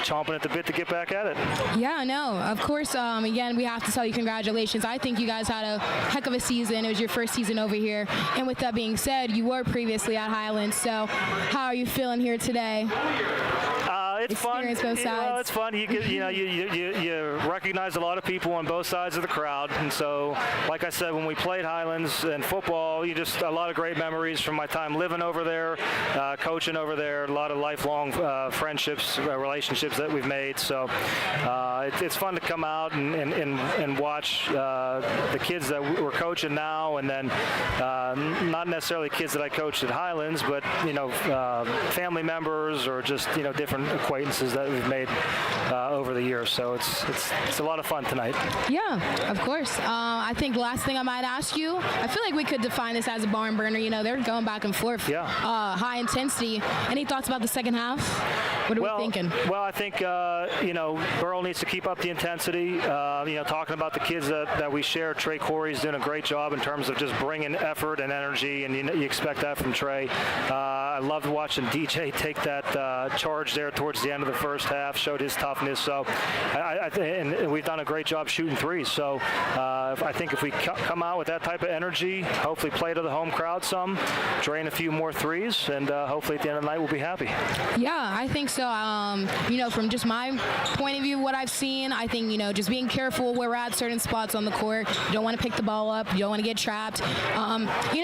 Speaker 6: chomping at the bit to get back at it.
Speaker 5: Yeah, no, of course. Again, we have to tell you congratulations. I think you guys had a heck of a season. It was your first season over here. And with that being said, you were previously at Highlands. So how are you feeling here today?
Speaker 6: It's fun.
Speaker 5: Both sides.
Speaker 6: It's fun. You get, you recognize a lot of people on both sides of the crowd, and so, like I said, when we played Highlands and football, a lot of great memories from my time living over there, coaching over there. A lot of lifelong friendships, relationships that we've made. So it's fun to come out and watch the kids that we're coaching now, and then not necessarily kids that I coached at Highlands, but family members or just different acquaintances that we've made over the years. So it's a lot of fun tonight.
Speaker 5: Yeah, of course. I think last thing I might ask you, I feel like we could define this as a barn burner. They're going back and forth.
Speaker 6: Yeah.
Speaker 5: High intensity. Any thoughts about the second half? What are we thinking?
Speaker 6: Well, I think Burrell needs to keep up the intensity. Talking about the kids that we share, Trey Corey's doing a great job in terms of just bringing effort and energy, and you expect that from Trey. I loved watching DJ take that charge there towards the end of the first half, showed his toughness. So and we've done a great job shooting threes. So I think if we come out with that type of energy, hopefully play to the home crowd some, drain a few more threes, and hopefully at the end of the night we'll be happy.
Speaker 5: Yeah, I think so. From just my point of view, what I've seen, I think, just being careful where we're at certain spots on the court. You don't want to pick the ball up. You don't want to get trapped.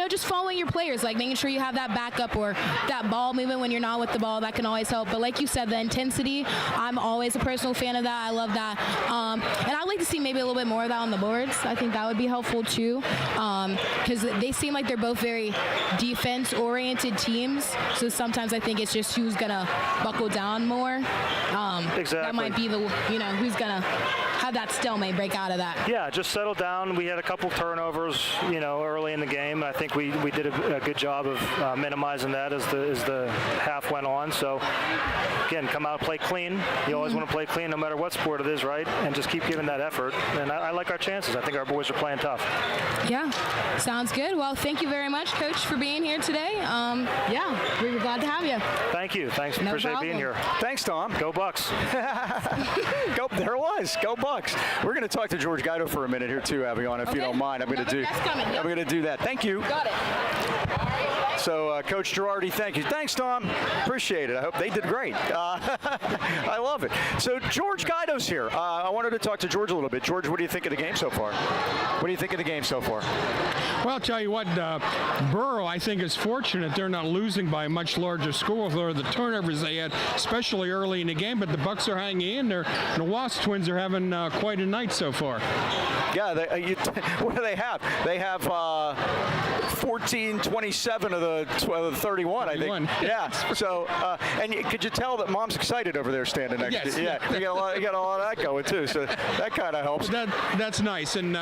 Speaker 5: Just following your players, like making sure you have that backup or that ball movement when you're not with the ball. That can always help. But like you said, the intensity, I'm always a personal fan of that. I love that. And I'd like to see maybe a little bit more of that on the boards. I think that would be helpful too, because they seem like they're both very defense-oriented teams. So sometimes I think it's just who's going to buckle down more.
Speaker 6: Exactly.
Speaker 5: That might be the, who's going to have that stalemate break out of that?
Speaker 6: Yeah, just settle down. We had a couple turnovers, early in the game. I think we did a good job of minimizing that as the half went on. So, again, come out, play clean. You always want to play clean no matter what sport it is, right? And just keep giving that effort. And I like our chances. I think our boys are playing tough.
Speaker 5: Yeah, sounds good. Well, thank you very much, Coach, for being here today. Yeah, we were glad to have you.
Speaker 6: Thank you. Thanks.
Speaker 5: No
Speaker 6: Appreciate
Speaker 5: problem.
Speaker 6: being here.
Speaker 1: Thanks, Tom.
Speaker 6: Go Bucks.
Speaker 1: There it was. Go Bucks. We're going to talk to George Guido for a minute here too, Aviana, if you don't mind. I'm going to do that. Thank you.
Speaker 5: Got it.
Speaker 1: So, Coach Girardi, thank you. Thanks, Tom. Appreciate it. I hope they did great. I love it. So, George Guido's here. I wanted to talk to George a little bit. George, what do you think of the game so far? What do you think of the game so far?
Speaker 7: Well, I'll tell you what, Burrell, I think, is fortunate they're not losing by a much larger score for the turnovers they had, especially early in the game. But the Bucks are hanging in there. The Wasp twins are having quite a night so far.
Speaker 1: Yeah, what do they have? They have 14-27 of the 31, I think. Yeah. So, and could you tell that Mom's excited over there standing next to you? Yeah. You got a lot of that going too. So that kind of helps.
Speaker 7: That's nice. And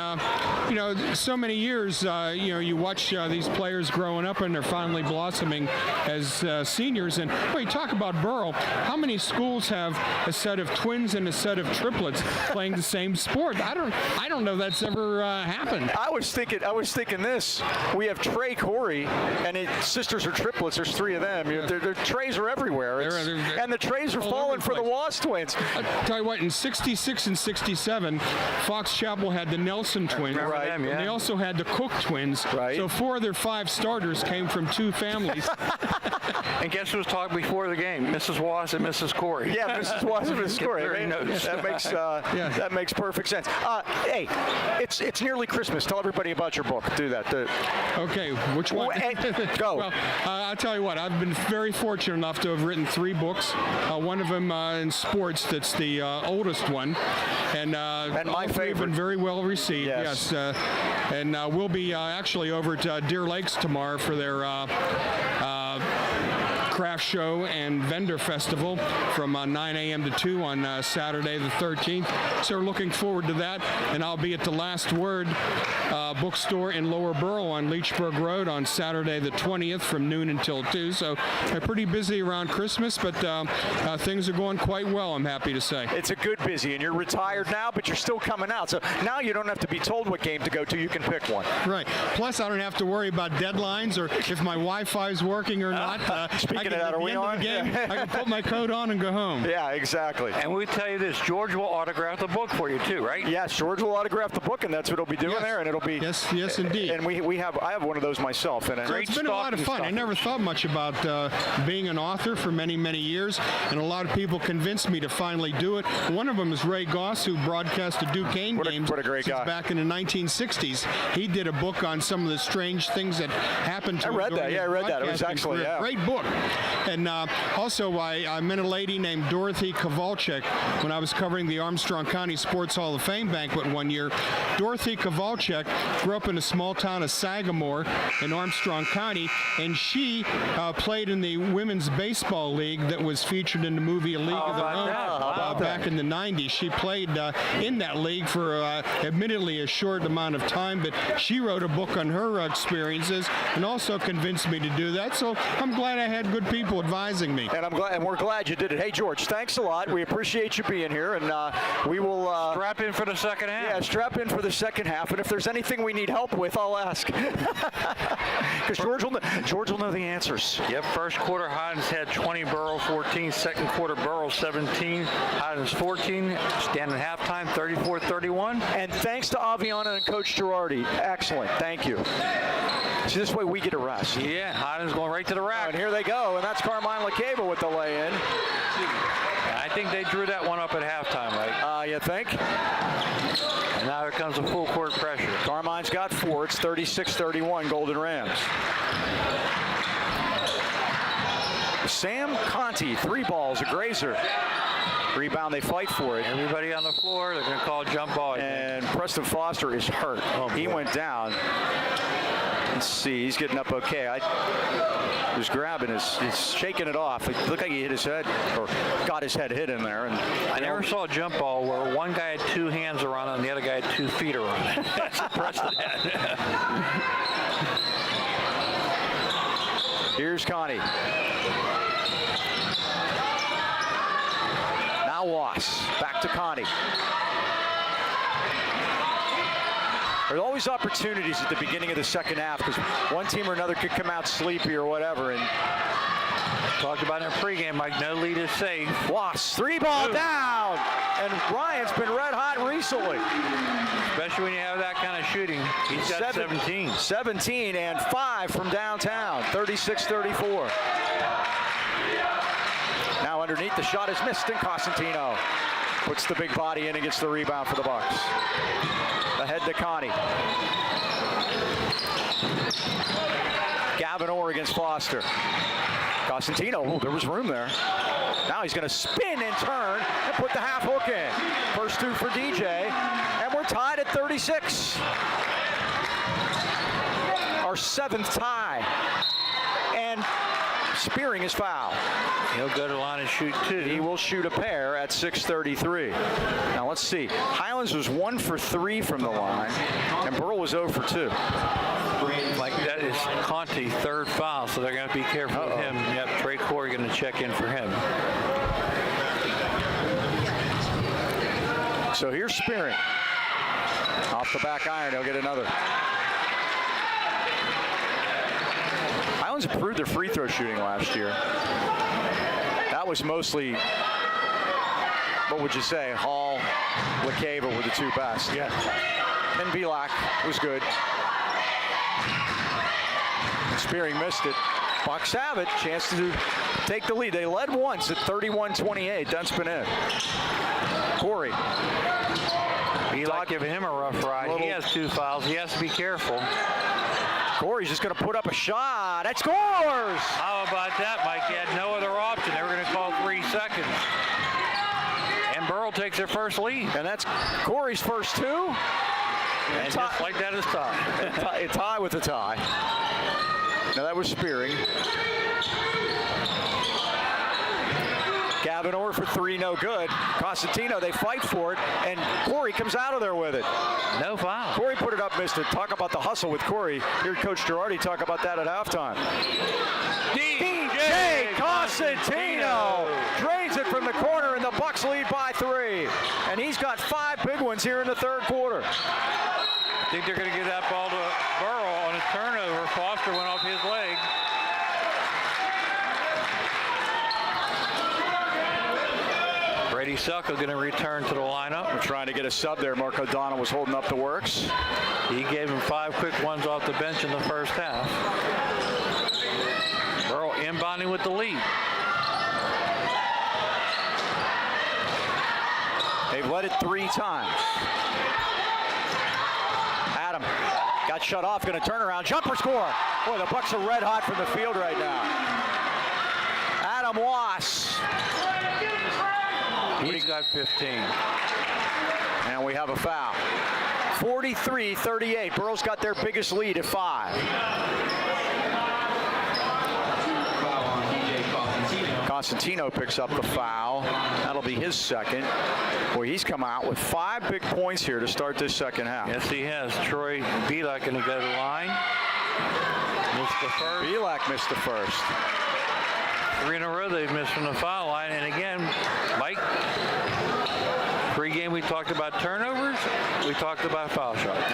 Speaker 7: so many years, you watch these players growing up and they're finally blossoming as seniors. And you talk about Burrell. How many schools have a set of twins and a set of triplets playing the same sport? I don't know that's ever happened.
Speaker 1: I was thinking this. We have Trey Corey, and sisters are triplets. There's three of them. Their trays are everywhere. And the trays are falling for the Wasp twins.
Speaker 7: I'll tell you what, in 66 and 67, Fox Chapel had the Nelson twins.
Speaker 1: Right.
Speaker 7: And they also had the Cook twins.
Speaker 1: Right.
Speaker 7: So 4 of their 5 starters came from 2 families.
Speaker 4: And guess who was talking before the game? Mrs. Wass and Mrs. Corey.
Speaker 1: Yeah, Mrs. Wass and Mrs. Corey. That makes perfect sense. Hey, it's nearly Christmas. Tell everybody about your book. Do that.
Speaker 7: Okay, which one?
Speaker 1: Go.
Speaker 7: Well, I'll tell you what, I've been very fortunate enough to have written 3 books. One of them in sports, that's the oldest one. And
Speaker 1: my favorite.
Speaker 7: Have been very well received. Yes. And we'll be actually over at Deer Lakes tomorrow for their craft show and vendor festival from 9 a.m. to 2 on Saturday the 13th. So we're looking forward to that. And I'll be at the Last Word bookstore in Lower Burrell on Leechburg Road on Saturday the 20th from noon until 2. So they're pretty busy around Christmas, but things are going quite well, I'm happy to say.
Speaker 1: It's a good busy, and you're retired now, but you're still coming out. So now you don't have to be told what game to go to. You can pick one.
Speaker 7: Right. Plus, I don't have to worry about deadlines or if my Wi-Fi is working or not.
Speaker 1: Speaking of that, are we on?
Speaker 7: Game, I can put my coat on and go home.
Speaker 1: Yeah, exactly.
Speaker 4: And we tell you this, George will autograph the book for you too, right?
Speaker 1: Yes, George will autograph the book, and that's what he'll be doing there, and it'll be.
Speaker 7: Yes, indeed.
Speaker 1: And I have one of those myself. And
Speaker 7: it's been a lot of fun. I never thought much about being an author for many, many years, and a lot of people convinced me to finally do it. One of them is Ray Goss, who broadcast the Duquesne games
Speaker 1: what a great guy.
Speaker 7: Back in the 1960s. He did a book on some of the strange things that happened to him.
Speaker 1: I read that. Yeah, I read that. It was excellent.
Speaker 7: Yeah. Great book. And also, I met a lady named Dorothy Kowalczyk when I was covering the Armstrong County Sports Hall of Fame banquet one year. Dorothy Kowalczyk grew up in a small town of Sagamore in Armstrong County, and she played in the women's baseball league that was featured in the movie A League of Their Own back in the 90s. She played in that league for admittedly a short amount of time, but she wrote a book on her experiences and also convinced me to do that. So I'm glad I had good people advising me.
Speaker 1: And we're glad you did it. Hey, George, thanks a lot. We appreciate you being here, and we will
Speaker 4: strap in for the second half.
Speaker 1: Yeah, strap in for the second half. And if there's anything we need help with, I'll ask. Because George will know the answers.
Speaker 4: Yep. First quarter, Highlands had 20, Burrell 14. Second quarter, Burrell 17, Highlands 14. Standing halftime, 34-31.
Speaker 1: And thanks to Aviana and Coach Girardi. Excellent. Thank you. So this way we get a rest.
Speaker 4: Yeah, Highlands going right to the rack.
Speaker 1: And here they go, and that's Carmine LaCava with the lay-in.
Speaker 4: I think they drew that one up at halftime, right?
Speaker 1: You think?
Speaker 4: And now here comes the full court pressure.
Speaker 1: Carmine's got 4. It's 36-31 Golden Rams. Sam Conti, 3 balls, a grazer. Rebound, they fight for it.
Speaker 4: Everybody on the floor, they're going to call a jump ball.
Speaker 1: And Preston Foster is hurt. He went down. Let's see, he's getting up okay. He was grabbing he's shaking it off. It looked like he hit his head, or got his head hit in there. And
Speaker 2: I never saw a jump ball where one guy had 2 hands around it and the other guy had 2 feet around it. That's impressed with that.
Speaker 1: Here's Connie. Now Wass, back to Connie. There's always opportunities at the beginning of the second half because one team or another could come out sleepy or whatever. And
Speaker 2: talked about in pregame, Mike, no lead is safe.
Speaker 1: Wass, 3-ball down. And Ryan's been red hot recently.
Speaker 2: Especially when you have that kind of shooting. He's got 17.
Speaker 1: 17 and 5 from downtown, 36-34. Now underneath, the shot is missed, and Cosentino puts the big body in and gets the rebound for the Bucks. Ahead to Connie. Gavin Orr against Foster. Cosentino, there was room there. Now he's going to spin and turn and put the half hook in. First 2 for DJ, and we're tied at 36. Our 7th tie. And Spearing is fouled.
Speaker 2: He'll go to the line and shoot 2.
Speaker 1: He will shoot a pair at 6:33. Now let's see. Highlands was 1 for 3 from the line, and Burrell was 0 for 2.
Speaker 2: Like that is Conti's 3rd foul, so they're going to be careful with him. Yep, Trey Corey going to check in for him.
Speaker 1: So here's Spearing. Off the back iron, he'll get another. Highlands improved their free throw shooting last year. That was mostly, what would you say, Hall, LeCava were the 2 best.
Speaker 2: Yeah.
Speaker 1: And Pavlik was good. Spearing missed it. Bucks have it. Chance to take the lead. They led once at 31-28. Dunspin in. Corey.
Speaker 2: Pavlik giving him a rough ride. He has 2 fouls. He has to be careful.
Speaker 1: Corey's just going to put up a shot. That scores!
Speaker 2: How about that, Mike? He had no other option. They were going to call 3 seconds. And Burrell takes their first lead.
Speaker 1: And that's Corey's first 2.
Speaker 2: And just like that is tie.
Speaker 1: A tie with a tie. Now that was Spearing. Gavin Orr for 3, no good. Cosentino, they fight for it, and Corey comes out of there with it.
Speaker 2: No foul.
Speaker 1: Corey put it up, missed it. Talk about the hustle with Corey. Heard Coach Girardi talk about that at halftime. DJ Cosentino drains it from the corner, and the Bucks lead by 3. And he's got 5 big ones here in the 3rd quarter.
Speaker 2: I think they're going to give that ball to Burrell on a turnover. Foster went off his leg. Brady Selko going to return to the lineup.
Speaker 1: We're trying to get a sub there. Mark O'Donnell was holding up the works.
Speaker 2: He gave him 5 quick ones off the bench in the first half. Burrell inbounding with the lead.
Speaker 1: They've led it 3 times. Adam got shut off, going to turn around, jumper score. Boy, the Bucks are red hot from the field right now. Adam Wass.
Speaker 2: He's got 15.
Speaker 1: And we have a foul. 43-38. Burrell's got their biggest lead at 5. Cosentino picks up the foul. That'll be his 2nd. Boy, he's come out with 5 big points here to start this second half.
Speaker 2: Yes, he has. Troy Pavlik going to go to the line. Missed the first.
Speaker 1: Pavlik missed the first.
Speaker 2: 3 in a row they've missed from the foul line. And again, Mike, pre-game we talked about turnovers. We talked about foul shots.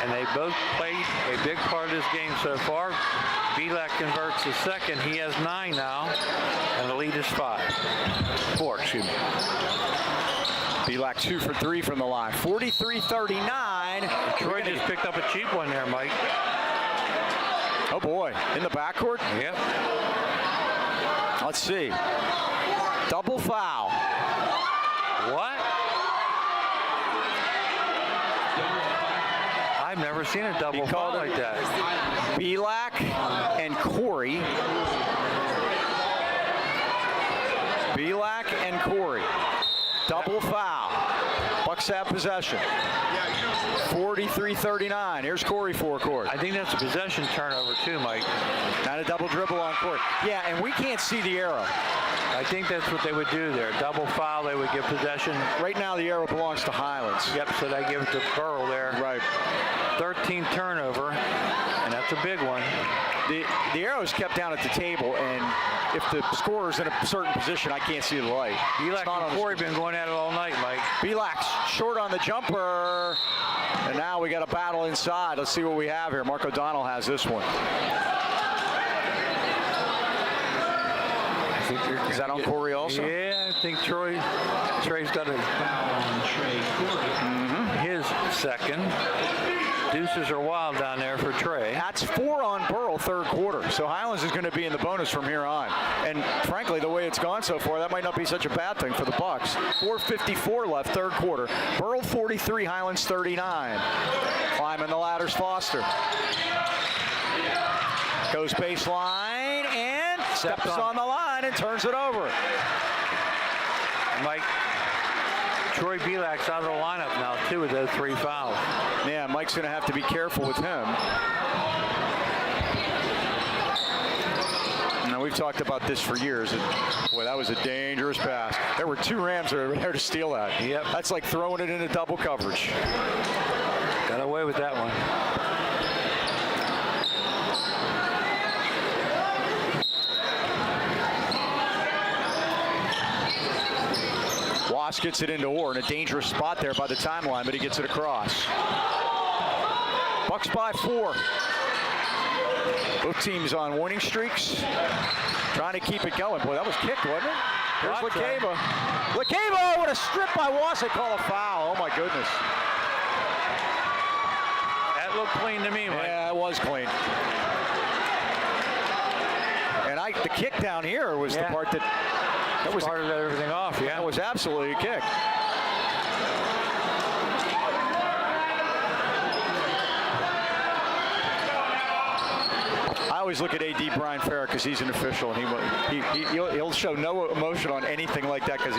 Speaker 2: And they both played a big part of this game so far. Pavlik converts his 2nd. He has 9 now, and the lead is 4, excuse me.
Speaker 1: Pavlik 2 for 3 from the line. 43-39.
Speaker 2: Troy just picked up a cheap one there, Mike.
Speaker 1: Oh boy, in the backcourt?
Speaker 2: Yep.
Speaker 1: Let's see. Double foul.
Speaker 2: What? I've never seen a double foul like that.
Speaker 1: Pavlik and Corey. Pavlik and Corey. Double foul. Bucks have possession. 43-39. Here's Corey forecourt.
Speaker 4: I think that's a possession turnover too, Mike.
Speaker 1: Not a double dribble on court. Yeah, and we can't see the arrow.
Speaker 4: I think that's what they would do there. Double foul, they would give possession.
Speaker 1: Right now the arrow belongs to Highlands.
Speaker 4: Yep, so they give it to Burrell there.
Speaker 1: Right.
Speaker 4: 13 turnover, and that's a big one.
Speaker 1: The arrow is kept down at the table, and if the scorer's in a certain position, I can't see the light.
Speaker 4: Belak and Corey been going at it all night, Mike.
Speaker 1: Belak's short on the jumper, and now we got a battle inside. Let's see what we have here. Mark O'Donnell has this one. Is that on Corey also?
Speaker 4: Yeah, I think Trey's got his second. Deuces are wild down there for Trey.
Speaker 1: That's 4 on Burrell, third quarter. So Highlands is going to be in the bonus from here on. And frankly, the way it's gone so far, that might not be such a bad thing for the Bucks. 4:54 left, third quarter. Burrell 43, Highlands 39. Climbing the ladders, Foster. Goes baseline and steps on the line and turns it over.
Speaker 4: Mike, Troy Belak's out of the lineup now, too, with those 3 fouls.
Speaker 1: Yeah, Mike's going to have to be careful with him. Now, we've talked about this for years. Boy, that was a dangerous pass. There were 2 Rams that were there to steal that.
Speaker 4: Yep.
Speaker 1: That's like throwing it into double coverage.
Speaker 4: Got away with that one.
Speaker 1: Wass gets it into Orr in a dangerous spot there by the timeline, but he gets it across. Bucks by 4. Both teams on winning streaks, trying to keep it going. Boy, that was kicked, wasn't it? Here's Lakeva. Lakeva with a strip by Wass. They call a foul. Oh, my goodness.
Speaker 4: That looked clean to me, Mike.
Speaker 1: Yeah, it was clean. And the kick down here was the part that
Speaker 4: started everything off. Yeah,
Speaker 1: that was absolutely a kick. I always look at AD Brian Farrer because he's an official, and he'll show no emotion on anything like that because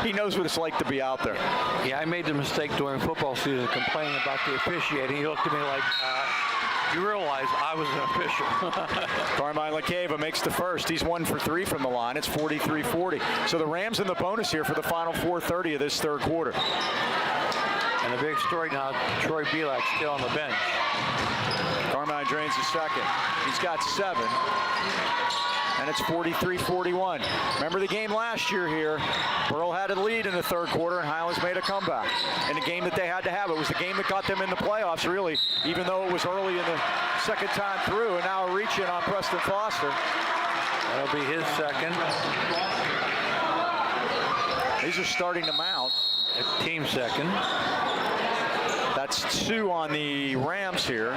Speaker 1: he knows what it's like to be out there.
Speaker 4: Yeah, I made the mistake during football season complaining about the officiating. He looked at me like, you realize I was an official.
Speaker 1: Carmine Lakeva makes the first. He's 1 for 3 from the line. It's 43-40. So the Rams in the bonus here for the final 4:30 of this third quarter.
Speaker 4: And the big story now, Troy Belak still on the bench.
Speaker 1: Carmine drains the second. He's got 7. And it's 43-41. Remember the game last year here. Burrell had a lead in the third quarter, and Highlands made a comeback. In a game that they had to have. It was the game that got them in the playoffs, really, even though it was early in the second time through. And now a reach-in on Preston Foster.
Speaker 4: That'll be his second.
Speaker 1: These are starting to mount.
Speaker 4: A team second.
Speaker 1: That's 2 on the Rams here.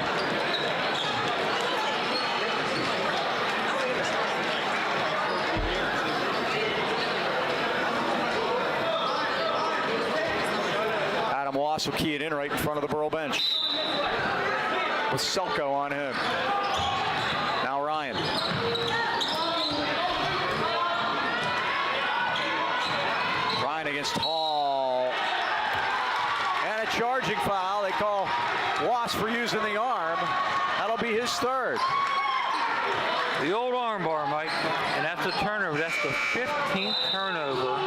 Speaker 1: Wass will key it in right in front of the Burrell bench. With Selko on him. Now Ryan. Ryan against Hall. And a charging foul. They call Wass for using the arm. That'll be his third.
Speaker 4: The old arm bar, Mike. And that's a turnover. That's the 15th turnover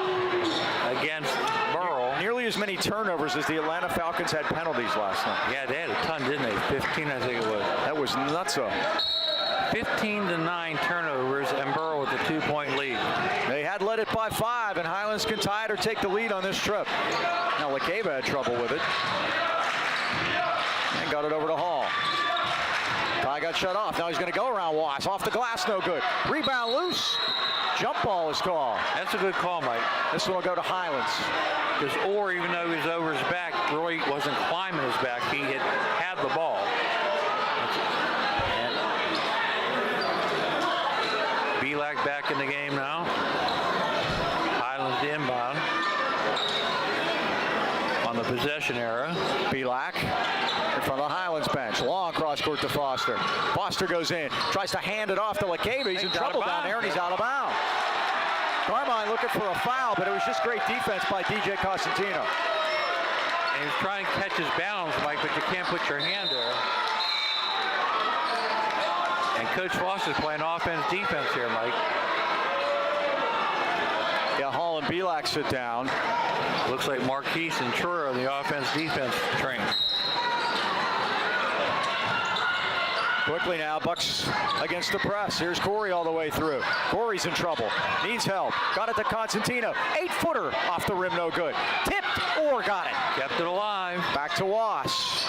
Speaker 4: against Burrell.
Speaker 1: Nearly as many turnovers as the Atlanta Falcons had penalties last night.
Speaker 4: Yeah, they had a ton, didn't they? 15, I think it was.
Speaker 1: That was nutso.
Speaker 4: 15-9 turnovers, and Burrell with a 2-point lead.
Speaker 1: They had led it by 5, and Highlands can tie it or take the lead on this trip. Now Lakeva had trouble with it. And got it over to Hall. Ty got shut off. Now he's going to go around Wass. Off the glass, no good. Rebound loose. Jump ball is called.
Speaker 4: That's a good call, Mike.
Speaker 1: This one will go to Highlands.
Speaker 4: Because Orr, even though he was over his back, really wasn't climbing his back. He had the ball. Belak back in the game now. Highlands the inbound. On the possession era.
Speaker 1: Belak in front of the Highlands bench. Long cross court to Foster. Foster goes in. Tries to hand it off to Lakeva. He's in trouble down there, and he's out of bounds. Carmine looking for a foul, but it was just great defense by DJ Costantino.
Speaker 4: And he was trying to catch his balance, Mike, but you can't put your hand there. And Coach Foster's playing offense-defense here, Mike.
Speaker 1: Yeah, Hall and Belak sit down.
Speaker 4: Looks like Marquise and Truro in the offense-defense train.
Speaker 1: Quickly now, Bucks against the press. Here's Corey all the way through. Corey's in trouble. Needs help. Got it to Constantino. 8-footer off the rim, no good. Tipped or got it.
Speaker 4: Kept it alive.
Speaker 1: Back to Wass.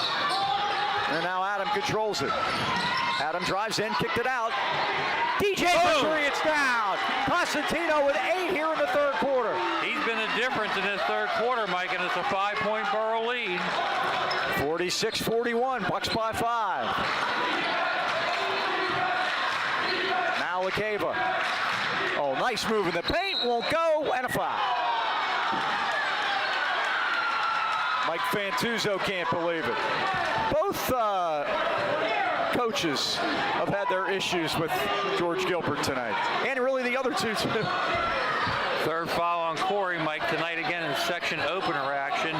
Speaker 1: And now Adam controls it. Adam drives in, kicked it out. DJ for three, it's down. Constantino with 8 here in the third quarter.
Speaker 4: He's been the difference in this third quarter, Mike, and it's a 5-point Burrell lead.
Speaker 1: 46-41, Bucks by 5. Now LaCava. Oh, nice move in the paint, won't go, and a foul. Mike Fantuzzo can't believe it. Both coaches have had their issues with George Gilbert tonight, and really the other two too.
Speaker 4: Third foul on Corey, Mike, tonight again in section opener action.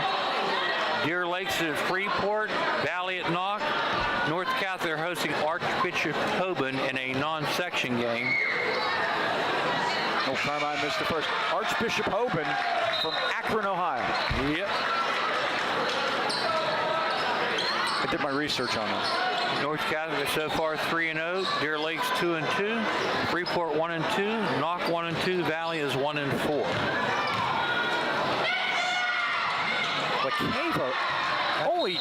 Speaker 4: Deer Lakes at Freeport, Valley at Knock. North Catholic are hosting Archbishop Hoban in a non-section game.
Speaker 1: Oh, Carmine missed the first. Archbishop Hoban from Akron, Ohio.
Speaker 4: Yep.
Speaker 1: I did my research on that.
Speaker 4: North Catholic so far 3-0. Deer Lakes 2-2. Freeport 1-2. Knock 1-2. Valley is 1-4.
Speaker 1: LaCava only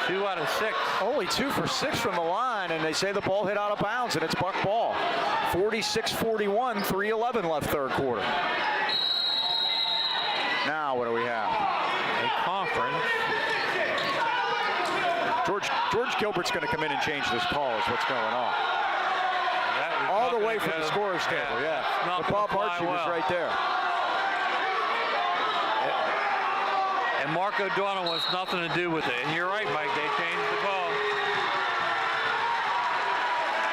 Speaker 4: 2 out of 6.
Speaker 1: Only 2 for 6 from the line, and they say the ball hit out of bounds, and it's Buck ball. 46-41, 3:11 left third quarter. Now what do we have?
Speaker 4: A conference.
Speaker 1: George Gilbert's going to come in and change this call is what's going on. All the way from the scorer's table, yeah. The Bob Archie was right there.
Speaker 4: And Mark O'Donnell wants nothing to do with it. And you're right, Mike, they changed the ball.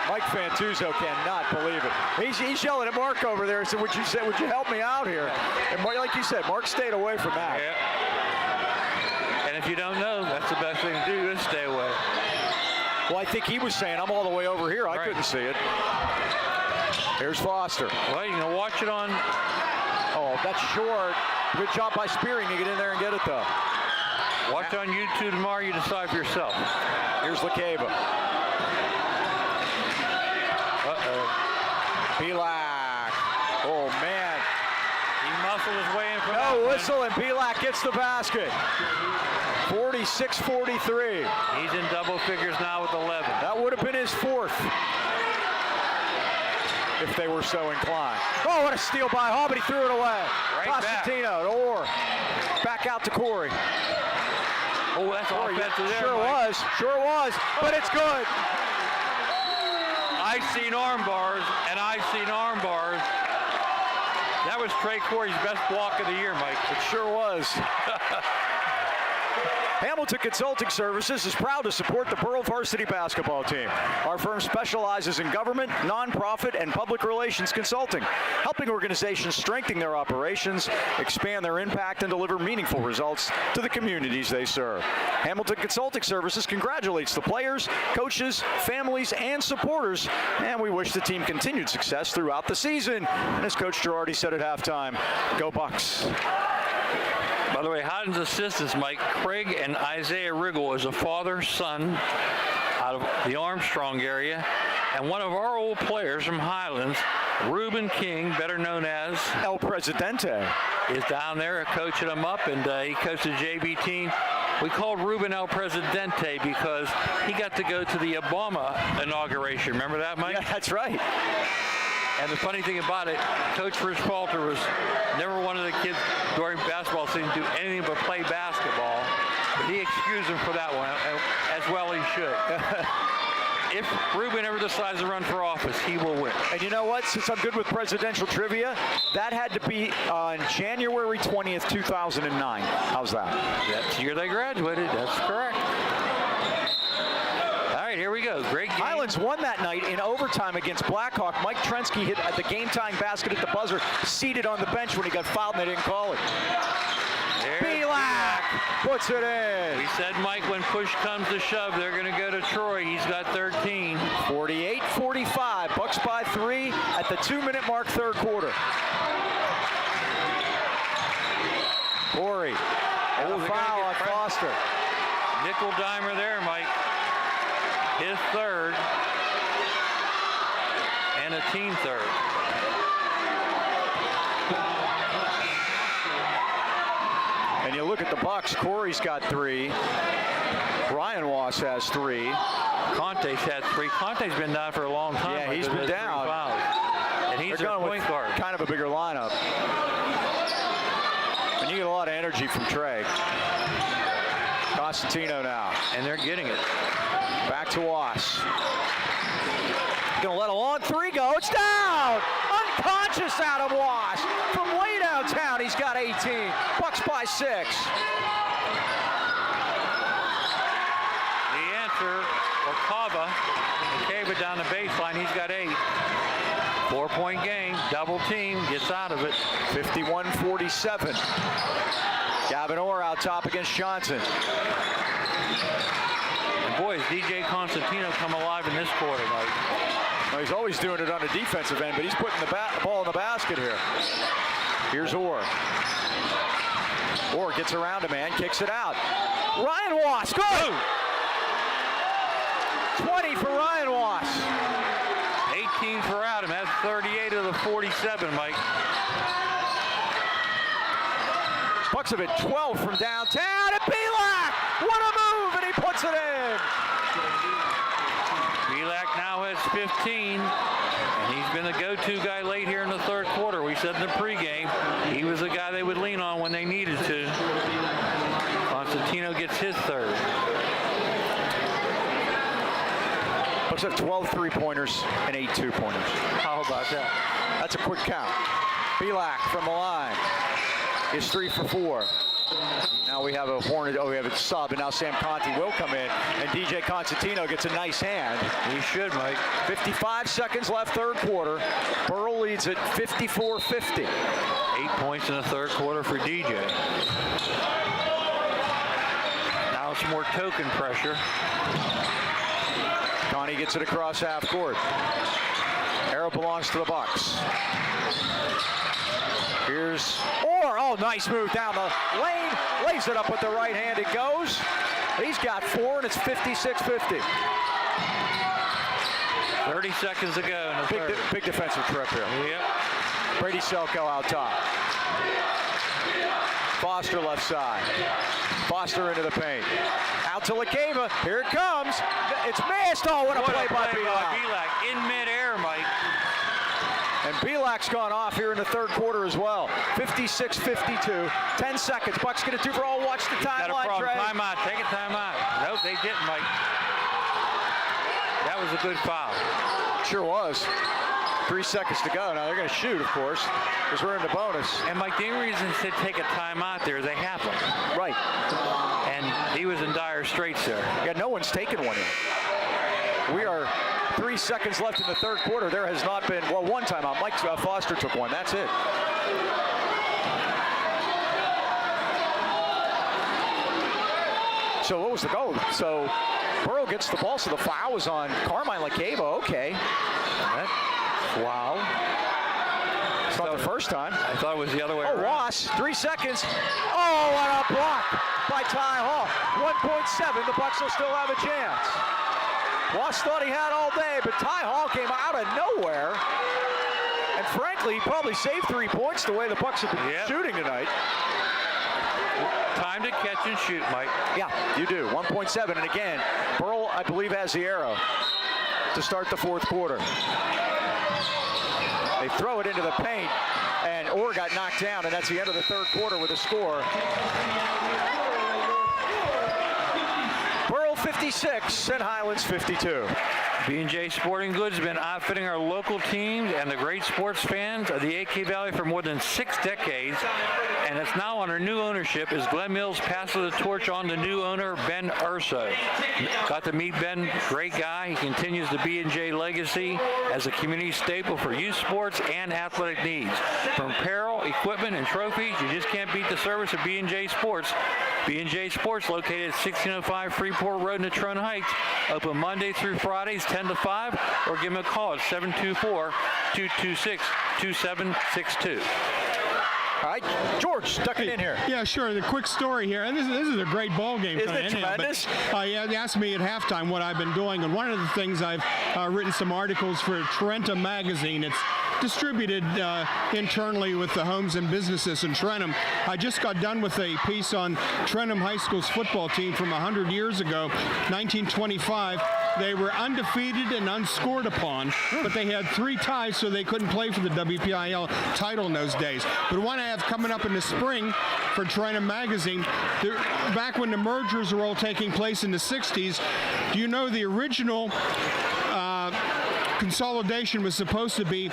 Speaker 1: Mike Fantuzzo cannot believe it. He's yelling at Mark over there and said, would you help me out here? And like you said, Mark stayed away from that.
Speaker 4: Yeah. And if you don't know, that's the best thing to do is stay away.
Speaker 1: Well, I think he was saying, I'm all the way over here. I couldn't see it. Here's Foster.
Speaker 4: Well, you can watch it on.
Speaker 1: Oh, that's short. Good job by Spearing to get in there and get it, though.
Speaker 4: Watch on YouTube tomorrow. You decide for yourself.
Speaker 1: Here's LaCava.
Speaker 4: Uh-oh.
Speaker 1: Pavlik. Oh, man.
Speaker 4: He muscled his way in for that
Speaker 1: No
Speaker 4: one.
Speaker 1: whistle, and Pavlik gets the basket. 46-43.
Speaker 4: He's in double figures now with 11.
Speaker 1: That would have been his 4th. If they were so inclined. Oh, what a steal by Hall, but he threw it away.
Speaker 4: Right
Speaker 1: Costantino to Orr. Back out to Corey.
Speaker 4: Oh, that's offensive there,
Speaker 1: Sure
Speaker 4: Mike.
Speaker 1: was, but it's good.
Speaker 4: I've seen arm bars, and I've seen arm bars. That was Trey Corey's best block of the year, Mike.
Speaker 1: It sure was. Hamilton Consulting Services is proud to support the Burrell Varsity basketball team. Our firm specializes in government, nonprofit, and public relations consulting, helping organizations strengthen their operations, expand their impact, and deliver meaningful results to the communities they serve. Hamilton Consulting Services congratulates the players, coaches, families, and supporters, and we wish the team continued success throughout the season. And as Coach Girardi said at halftime, go Bucks.
Speaker 4: By the way, Highlands assistants, Mike, Craig and Isaiah Riggle is a father-son out of the Armstrong area. And one of our old players from Highlands, Reuben King, better known as
Speaker 1: El Presidente,
Speaker 4: is down there coaching them up, and he coached the JV team. We called Reuben El Presidente because he got to go to the Obama inauguration. Remember that, Mike?
Speaker 1: Yeah, that's right.
Speaker 4: And the funny thing about it, Coach Rich Falter was never one of the kids during basketball season to do anything but play basketball. But he excused him for that one, as well he should. If Reuben ever decides to run for office, he will win.
Speaker 1: And you know what? Since I'm good with presidential trivia, that had to be on January 20th, 2009. How's that?
Speaker 4: That's the year they graduated. That's correct. All right,
Speaker 2: right, here we go. Great game.
Speaker 1: Highlands won that night in overtime against Blackhawk. Mike Trensky hit the game-tying basket at the buzzer, seated on the bench when he got fouled and they didn't call it. Pavlik puts it in.
Speaker 2: We said, Mike, when push comes to shove, they're going to go to Troy. He's got 13.
Speaker 1: 48-45. Bucks by 3 at the 2-minute mark, third quarter. Corey. And a foul on Foster.
Speaker 2: Nickel dimer there, Mike. His third. And a team third.
Speaker 1: And you look at the Bucks, Corey's got 3. Ryan Wass has 3.
Speaker 2: Conte's had 3. Conte's been down for a long time.
Speaker 1: Yeah, he's been down.
Speaker 2: And he's
Speaker 1: They're
Speaker 2: a
Speaker 1: going
Speaker 2: point
Speaker 1: with
Speaker 2: guard.
Speaker 1: kind of a bigger lineup. And you get a lot of energy from Trey. Costantino now.
Speaker 2: And they're getting it.
Speaker 1: Back to Wass. Gonna let a long 3 go. It's down! Unconscious Adam Wass from way downtown. He's got 18. Bucks by 6.
Speaker 2: The answer, Kava down the baseline. He's got 8. 4-point game. Double team. Gets out of it.
Speaker 1: 51-47. Gavin Orr out top against Johnson.
Speaker 2: And boy, is DJ Constantino come alive in this quarter, Mike.
Speaker 1: Well, he's always doing it on the defensive end, but he's putting the ball in the basket here. Here's Orr. Orr gets around a man, kicks it out. Ryan Wass, go! 20 for Ryan Wass.
Speaker 2: 18 for Adam. That's 38 of the 47, Mike.
Speaker 1: Bucks have hit 12 from downtown, and Pavlik! What a move, and he puts it in!
Speaker 2: Pavlik now has 15, and he's been the go-to guy late here in the third quarter. We said in the pregame, he was the guy they would lean on when they needed to. Constantino gets his third.
Speaker 1: Bucks have 12 three-pointers and 8 two-pointers.
Speaker 2: How about that?
Speaker 1: That's a quick count. Pavlik from the line is 3 for 4. Now we have a Hornet. Oh, we have a sub, and now Sam Conti will come in, and DJ Constantino gets a nice hand.
Speaker 2: He should, Mike.
Speaker 1: 55 seconds left, third quarter. Burrell leads it 54-50.
Speaker 2: 8 points in the third quarter for DJ. Now some more token pressure.
Speaker 1: Conti gets it across half court. Arrow belongs to the Bucks. Here's Orr. Oh, nice move down the lane. Lays it up with the right hand. It goes. He's got 4, and it's 56-50.
Speaker 2: 30 seconds to go in the third.
Speaker 1: Big defensive trip here.
Speaker 2: Yep.
Speaker 1: Brady Selko out top. Foster left side. Foster into the paint. Out to Lakeva. Here it comes. It's missed. Oh, what a play by Pavlik.
Speaker 2: In midair, Mike.
Speaker 1: And Pavlik's gone off here in the third quarter as well. 56-52. 10 seconds. Bucks get a 2 for all. Watch the timeline, Trey.
Speaker 2: Timeout. Take a timeout. Nope, they didn't, Mike. That was a good foul.
Speaker 1: Sure was. 3 seconds to go. Now they're going to shoot, of course, because we're in the bonus.
Speaker 2: And Mike, the only reason to take a timeout there, they have them.
Speaker 1: Right.
Speaker 2: And he was in dire straits there.
Speaker 1: Yeah, no one's taken one in. We are 3 seconds left in the third quarter. There has not been, well, one timeout. Mike Foster took one. That's it. So what was the goal? So Burrell gets the ball, so the foul was on Carmine Lakeva. Okay.
Speaker 2: Wow.
Speaker 1: It's not the first time.
Speaker 2: I thought it was the other way around.
Speaker 1: Wass, 3 seconds. Oh, what a block by Ty Hall. 1.7, the Bucks will still have a chance. Wass thought he had all day, but Ty Hall came out of nowhere. And frankly, he probably saved 3 points the way the Bucks have been shooting tonight.
Speaker 2: Time to catch and shoot, Mike.
Speaker 1: Yeah, you do. 1.7, and again, Burrell, I believe, has the arrow to start the fourth quarter. They throw it into the paint, and Orr got knocked down, and that's the end of the third quarter with a score. Burrell 56 and Highlands 52.
Speaker 2: B&J Sporting Goods has been outfitting our local teams and the great sports fans of the AK Valley for more than 6 decades.
Speaker 4: and it's now under new ownership as Glen Mills passes the torch on to new owner Ben Urso. Got to meet Ben, great guy. He continues the B&J legacy as a community staple for youth sports and athletic needs. From apparel, equipment, and trophies, you just can't beat the service of B&J Sports. B&J Sports, located at 1605 Freeport Road in Natrona Heights, open Monday through Fridays 10 to 5, or give them a call at 724-226-2762.
Speaker 1: All right, George, duck it in here.
Speaker 7: Yeah, sure. The quick story here, and this is a great ball game.
Speaker 1: Isn't it tremendous?
Speaker 7: But, they asked me at halftime what I've been doing, and one of the things I've written some articles for Trentham magazine. It's distributed internally with the homes and businesses in Trentham. I just got done with a piece on Trentham High School's football team from 100 years ago, 1925. They were undefeated and unscored upon, but they had 3 ties, so they couldn't play for the WPIL title in those days. But one I have coming up in the spring for Trentham Magazine, back when the mergers were all taking place in the 60s, do you know the original consolidation was supposed to be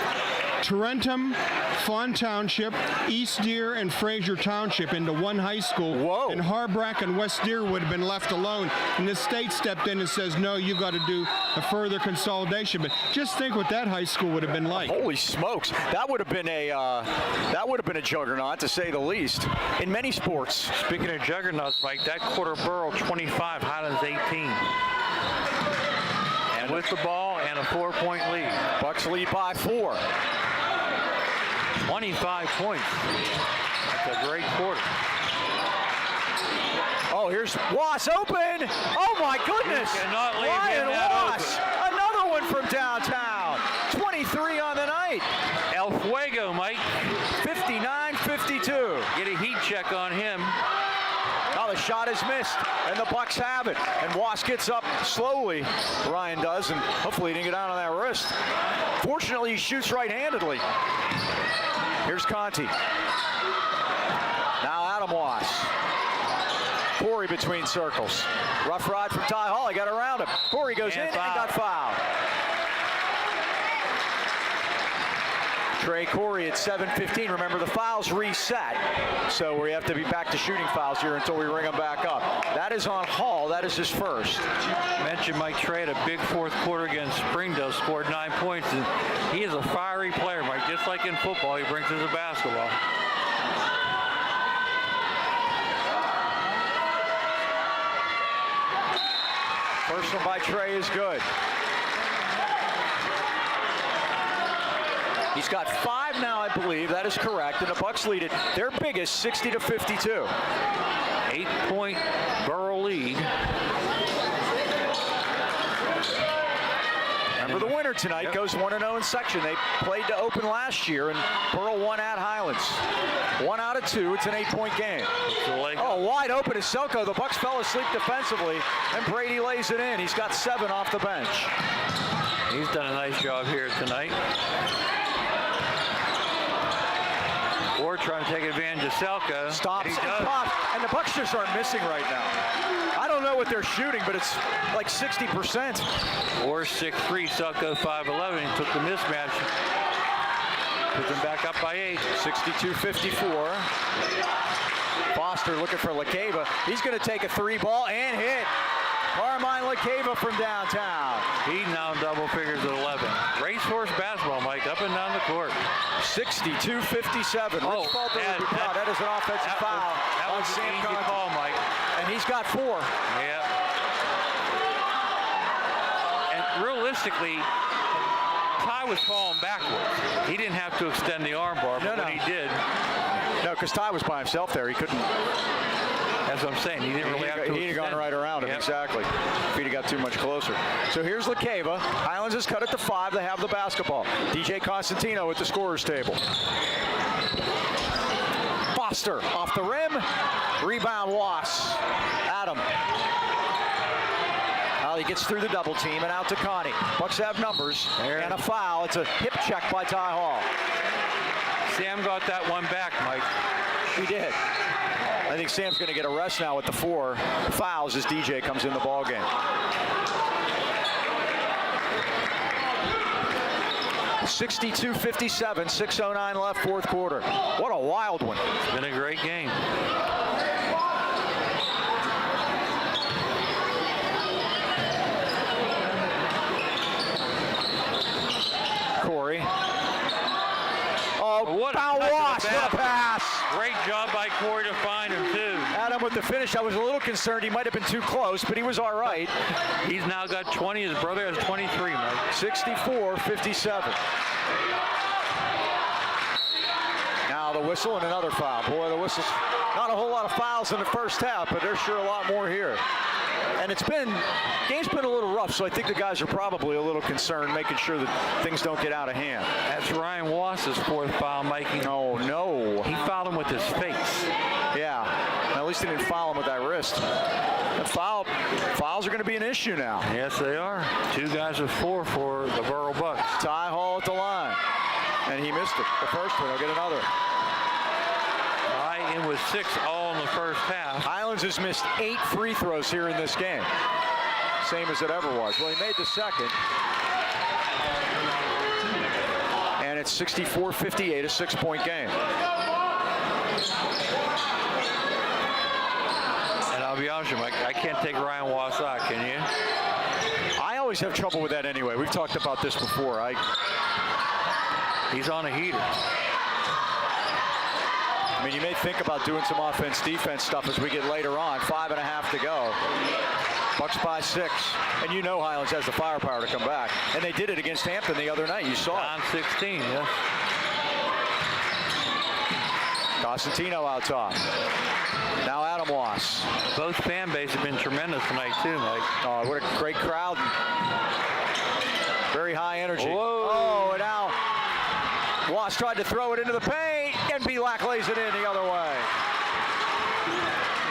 Speaker 7: Trentham, Fawn Township, East Deer, and Fraser Township into one high school.
Speaker 1: Whoa.
Speaker 7: And Harbrack and West Deer would have been left alone. And the state stepped in and says, no, you got to do a further consolidation. But just think what that high school would have been like.
Speaker 1: Holy smokes, that would have been a juggernaut, to say the least, in many sports.
Speaker 4: Speaking of juggernauts, Mike, that quarter Burrell 25, Highlands 18. And with the ball and a 4-point lead.
Speaker 1: Bucks lead by 4.
Speaker 4: 25 points. That's a great quarter.
Speaker 1: Oh, here's Wass open. Oh my goodness.
Speaker 4: You cannot leave
Speaker 1: Ryan
Speaker 4: him that
Speaker 1: Wass. Another one from downtown. 23 on the night.
Speaker 4: El Fuego, Mike.
Speaker 1: 59-52.
Speaker 4: Get a heat check on him.
Speaker 1: Now the shot is missed, and the Bucks have it. And Wass gets up slowly, Ryan does, and hopefully he didn't get down on that wrist. Fortunately, he shoots right-handedly. Here's Conti. Now Adam Wass. Corey between circles. Rough ride from Ty Hall. He got around him. Corey goes in and got fouled. Trey Corey at 7:15. Remember, the fouls reset, so we have to be back to shooting fouls here until we ring them back up. That is on Hall. That is his first.
Speaker 4: Mentioned Mike Trey had a big fourth quarter against Springdale, scored 9 points. And he is a fiery player, Mike. Just like in football, he brings it to basketball.
Speaker 1: First one by Trey is good. He's got 5 now, I believe. That is correct. And the Bucks lead it their biggest, 60-52.
Speaker 4: 8-point Burrell lead.
Speaker 1: Remember, the winner tonight goes 1-0 in section. They played to open last year, and Burrell won at Highlands. 1 out of 2. It's an 8-point game. Oh, wide open is Selko. The Bucks fell asleep defensively, and Brady lays it in. He's got 7 off the bench.
Speaker 4: He's done a nice job here tonight. Or trying to take advantage of Selko.
Speaker 1: Stops and pops, and the Bucks just aren't missing right now. I don't know what they're shooting, but it's like 60%.
Speaker 4: Or 6'3", Selko 5'11". He took the mismatch. Puts them back up by 8.
Speaker 1: 62-54. Foster looking for LaCava. He's going to take a 3 ball and hit. Carmine LaCava from downtown.
Speaker 4: He now double figures at 11. Racehorse basketball, Mike, up and down the court.
Speaker 1: 62-57.
Speaker 4: Oh,
Speaker 1: Rich Falter would be proud. That is an offensive foul.
Speaker 4: That was an easy call, Mike.
Speaker 1: And he's got 4.
Speaker 4: Yeah. And realistically, Ty was falling backwards. He didn't have to extend the arm bar, but when he did.
Speaker 1: No, because Ty was by himself there. He couldn't.
Speaker 4: That's what I'm saying. He didn't really have to.
Speaker 1: He'd have gone right around him, exactly, if he'd have got too much closer. So here's LaCava. Highlands has cut it to 5. They have the basketball. DJ Constantino at the scorer's table. Foster off the rim. Rebound, Wass. Adam. Well, he gets through the double team and out to Connie. Bucks have numbers and a foul. It's a hip check by Ty Hall.
Speaker 4: Sam got that one back, Mike.
Speaker 1: He did. I think Sam's going to get a rest now with the 4 fouls as DJ comes in the ballgame. 62-57, 6:09 left, fourth quarter. What a wild one.
Speaker 4: It's been a great game.
Speaker 1: Corey. Oh,
Speaker 4: What a
Speaker 1: pass.
Speaker 4: Great job by Corey to find him, too.
Speaker 1: Adam with the finish. I was a little concerned he might have been too close, but he was all right.
Speaker 4: He's now got 20. His brother has 23, Mike.
Speaker 1: 64-57. Now the whistle and another foul. Boy, the whistle's not a whole lot of fouls in the first half, but there's sure a lot more here. And game's been a little rough, so I think the guys are probably a little concerned, making sure that things don't get out of hand.
Speaker 4: That's Ryan Wass's fourth foul, Mikey.
Speaker 1: Oh, no.
Speaker 4: He fouled him with his face.
Speaker 1: Yeah, at least he didn't foul him with that wrist. And fouls are going to be an issue now.
Speaker 4: Yes, they are. 2 guys with 4 for the Burrell Bucks.
Speaker 1: Ty Hall at the line, and he missed it. The first one, he'll get another.
Speaker 4: In with 6 all in the first half.
Speaker 1: Highlands has missed 8 free throws here in this game. Same as it ever was. Well, he made the second. And it's 64-58, a 6-point game.
Speaker 4: And I'll be honest with you, Mike, I can't take Ryan Wass out, can you?
Speaker 1: I always have trouble with that anyway. We've talked about this before.
Speaker 4: He's on a heater.
Speaker 1: I mean, you may think about doing some offense-defense stuff as we get later on. 5.5 to go. Bucks by 6. And you know Highlands has the firepower to come back. And they did it against Hampton the other night. You saw it.
Speaker 4: On 16, yes.
Speaker 1: Cosentino out top. Now Adam Wass.
Speaker 4: Both fan bases have been tremendous tonight, too, Mike.
Speaker 1: Oh, what a great crowd. Very high energy.
Speaker 4: Whoa.
Speaker 1: Oh, and now Wass tried to throw it into the paint, and Pavlik lays it in the other way.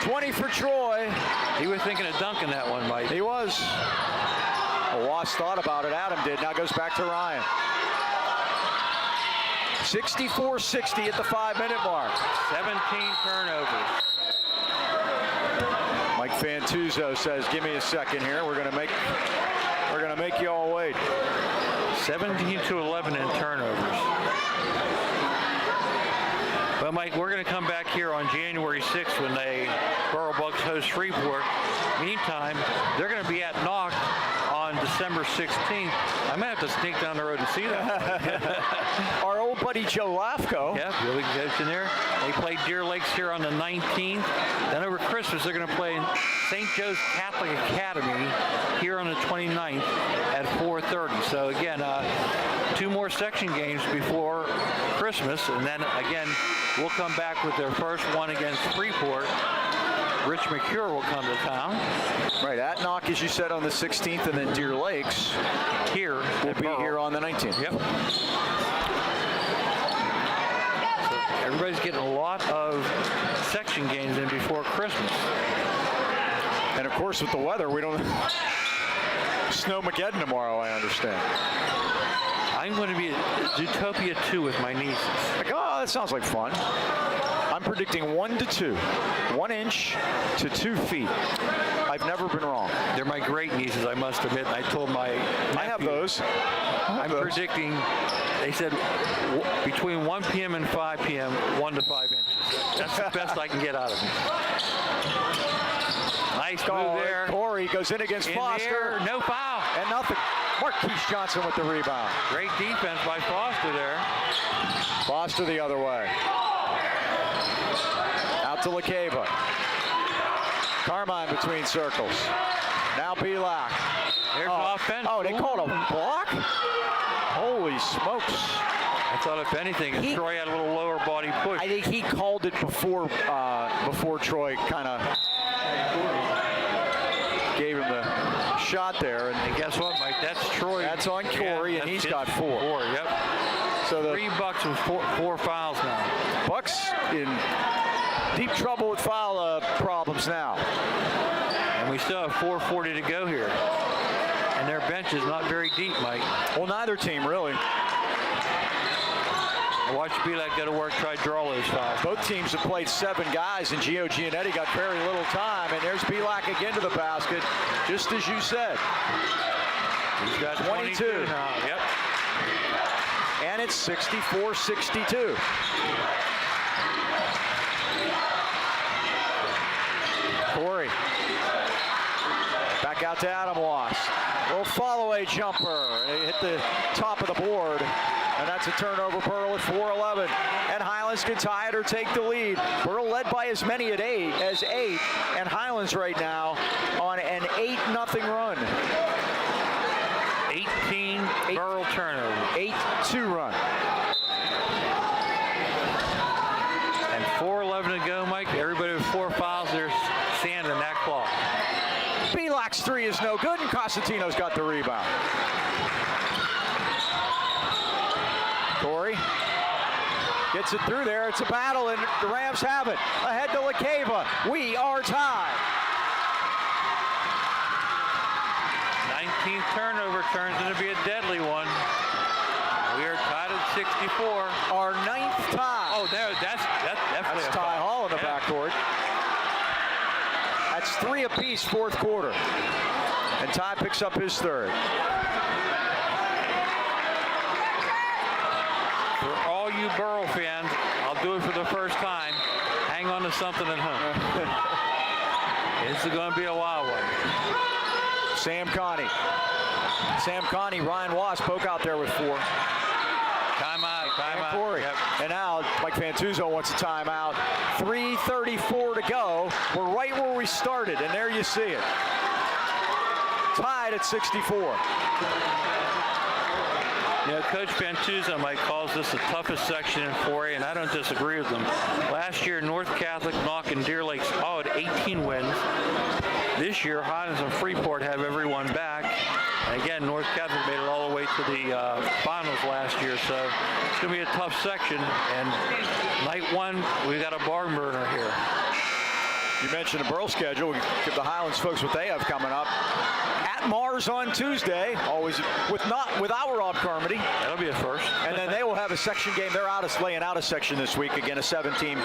Speaker 1: 20 for Troy.
Speaker 4: He was thinking of dunking that one, Mike.
Speaker 1: He was. Well, Wass thought about it. Adam did. Now goes back to Ryan. 64-60 at the 5-minute mark.
Speaker 4: 17 turnovers.
Speaker 1: Mike Fantuzzo says, "Give me a second here. We're gonna make you all wait."
Speaker 4: 17-11 in turnovers. Well, Mike, we're going to come back here on January 6th when the Burrell Bucks host Shreveport. Meantime, they're going to be at Knock on December 16th. I might have to sneak down the road and see that.
Speaker 1: Our old buddy Joe Lafko.
Speaker 4: Yeah, really good in there. They play Deer Lakes here on the 19th. Then over Christmas, they're going to play St. Joe's Catholic Academy here on the 29th at 4:30. So again, 2 more section games before Christmas, and then again, we'll come back with their first one against Freeport. Rich McCure will come to town.
Speaker 1: Right, at Knock, as you said, on the 16th, and then Deer Lakes
Speaker 4: Here
Speaker 1: will be here on the 19th.
Speaker 4: Yep. So everybody's getting a lot of section games in before Christmas.
Speaker 1: And of course, with the weather, we don't Snowmageddon tomorrow, I understand.
Speaker 4: I'm going to be at Zootopia 2 with my nieces.
Speaker 1: Like, oh, that sounds like fun. I'm predicting 1 to 2. 1 inch to 2 feet. I've never been wrong.
Speaker 4: They're my great nieces, I must admit. I told my nephew,
Speaker 1: I have those.
Speaker 4: I'm predicting, they said between 1 p.m. and 5 p.m., 1 to 5 inches. That's the best I can get out of them. Nice move there.
Speaker 1: Corey goes in against Foster.
Speaker 4: No foul.
Speaker 1: And nothing. Marquise Johnson with the rebound.
Speaker 4: Great defense by Foster there.
Speaker 1: Foster the other way. Out to LeCava. Carmine between circles. Now Pavlik.
Speaker 4: There's offense.
Speaker 1: Oh, they called a block? Holy smokes.
Speaker 4: I thought, if anything, Troy had a little lower body push.
Speaker 1: I think he called it before Troy kind of gave him the shot there.
Speaker 4: And guess what, Mike? That's Troy.
Speaker 1: That's on Corey, and he's got 4.
Speaker 4: Yep.
Speaker 1: So the
Speaker 4: 3 Bucks with 4 fouls now.
Speaker 1: Bucks in deep trouble with foul problems now.
Speaker 4: And we still have 4:40 to go here. And their bench is not very deep, Mike.
Speaker 1: Well, neither team really.
Speaker 4: Watch Pavlik go to work, try to draw those fouls.
Speaker 1: Both teams have played 7 guys, and Gio Giannetti got very little time. And there's Pavlik again to the basket, just as you said.
Speaker 4: He's got 22 now. Yep.
Speaker 1: and it's 64-62. Corey. Back out to Adam Wass. Little follow-away jumper. And it hit the top of the board. And that's a turnover. Burrell at 4-11. And Highlands can tie it or take the lead. Burrell led by as many as eight. And Highlands right now on an 8-0 run.
Speaker 2: 18 Burrell turnover.
Speaker 1: 8-2 run.
Speaker 2: And 4:11 to go, Mike. Everybody with 4 fouls, there's sand in that clock.
Speaker 1: Pavlik's three is no good, and Cosentino's got the rebound. Corey gets it through there. It's a battle, and the Rams have it. Ahead to LaCava. We are tied.
Speaker 2: 19th turnover turns into be a deadly one. We are tied at 64.
Speaker 1: Our 9th tie.
Speaker 2: Oh, there, that's definitely
Speaker 1: That's
Speaker 2: a
Speaker 1: Ty
Speaker 2: foul.
Speaker 1: Hall in the backcourt. That's 3 apiece, fourth quarter. And Ty picks up his third.
Speaker 2: For all you Burrell fans, I'll do it for the first time. Hang on to something at home. This is going to be a wild one.
Speaker 1: Sam Connie, Ryan Wass, poke out there with 4.
Speaker 2: Timeout.
Speaker 1: And Corey.
Speaker 2: Yep.
Speaker 1: And now Mike Fantuzzo wants a timeout. 3:34 to go. We're right where we started, and there you see it. Tied at 64.
Speaker 2: You know, Coach Fantuzzo might calls this the toughest section in 4A, and I don't disagree with him. Last year, North Catholic, Knock, and Deer Lakes all had 18 wins. This year, Highlands and Freeport have everyone back. And again, North Catholic made it all the way to the finals last year, so it's going to be a tough section. And night one, we got a barn burner here.
Speaker 1: You mentioned the Burrell schedule. We give the Highlands folks what they have coming up. At Mars on Tuesday, always without Rob Carmody.
Speaker 2: That'll be a first.
Speaker 1: And then they will have a section game. They're laying out a section this week. Again, a 7-team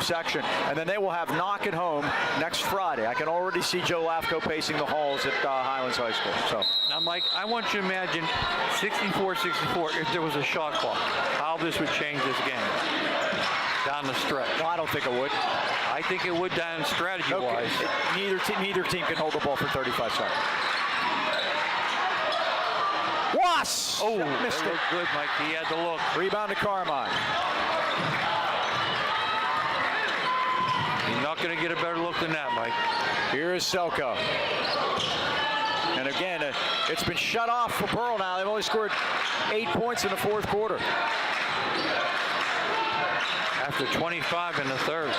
Speaker 1: section. And then they will have Knock at home next Friday. I can already see Joe Lafko pacing the halls at Highlands High School. So
Speaker 2: Now, Mike, I want you to imagine 64-64 if there was a shot clock, how this would change this game down the stretch.
Speaker 1: no, I don't think it would.
Speaker 2: I think it would down strategy-wise.
Speaker 1: Neither team can hold the ball for 35 seconds. Was!
Speaker 2: Oh,
Speaker 1: missed
Speaker 2: that
Speaker 1: it.
Speaker 2: looked good, Mike. He had the look.
Speaker 1: Rebound to Carmine.
Speaker 2: You're not going to get a better look than that, Mike.
Speaker 1: Here is Selko. And again, it's been shut off for Burrell now. They've only scored 8 points in the fourth quarter.
Speaker 2: After 25 in the third.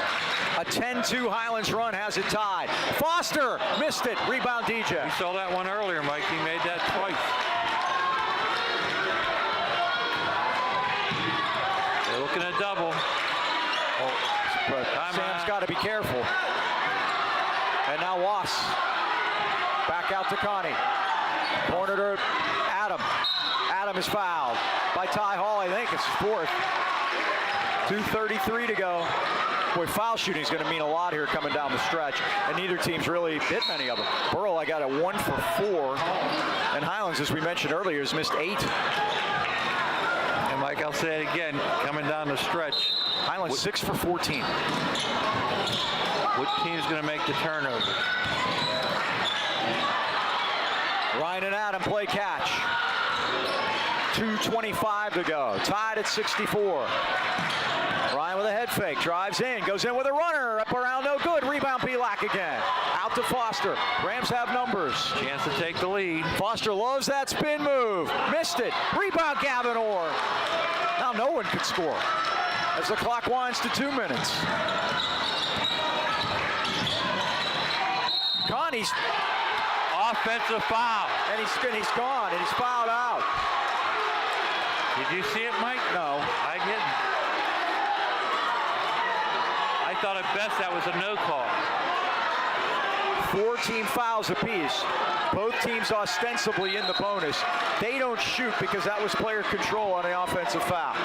Speaker 1: A 10-2 Highlands run has it tied. Foster missed it. Rebound DJ.
Speaker 2: We saw that one earlier, Mike. He made that twice. They're looking at double.
Speaker 1: But Sam's got to be careful. And now Wass. Back out to Connie. Corner to Adam. Adam is fouled by Ty Hall, I think. It's 4th. 2:33 to go. Boy, foul shooting is going to mean a lot here coming down the stretch. And neither team's really hit many of them. Burrell, I got a 1 for 4. And Highlands, as we mentioned earlier, has missed 8.
Speaker 2: And Mike, I'll say it again, coming down the stretch.
Speaker 1: Highlands 6 for 14.
Speaker 2: Which team's going to make the turnover?
Speaker 1: Ryan and Adam play catch. 2:25 to go. Tied at 64. Ryan with a head fake. Drives in. Goes in with a runner. Up around no good. Rebound Pavlik again. Out to Foster. Rams have numbers.
Speaker 2: Chance to take the lead.
Speaker 1: Foster loves that spin move. Missed it. Rebound Gavin Orr. Now no one could score as the clock winds to 2 minutes. Connie's
Speaker 2: Offensive foul.
Speaker 1: and he's gone and he's fouled out.
Speaker 2: Did you see it, Mike?
Speaker 1: No.
Speaker 2: I didn't. I thought at best that was a no call.
Speaker 1: 4 team fouls apiece. Both teams ostensibly in the bonus. They don't shoot because that was player control on the offensive foul.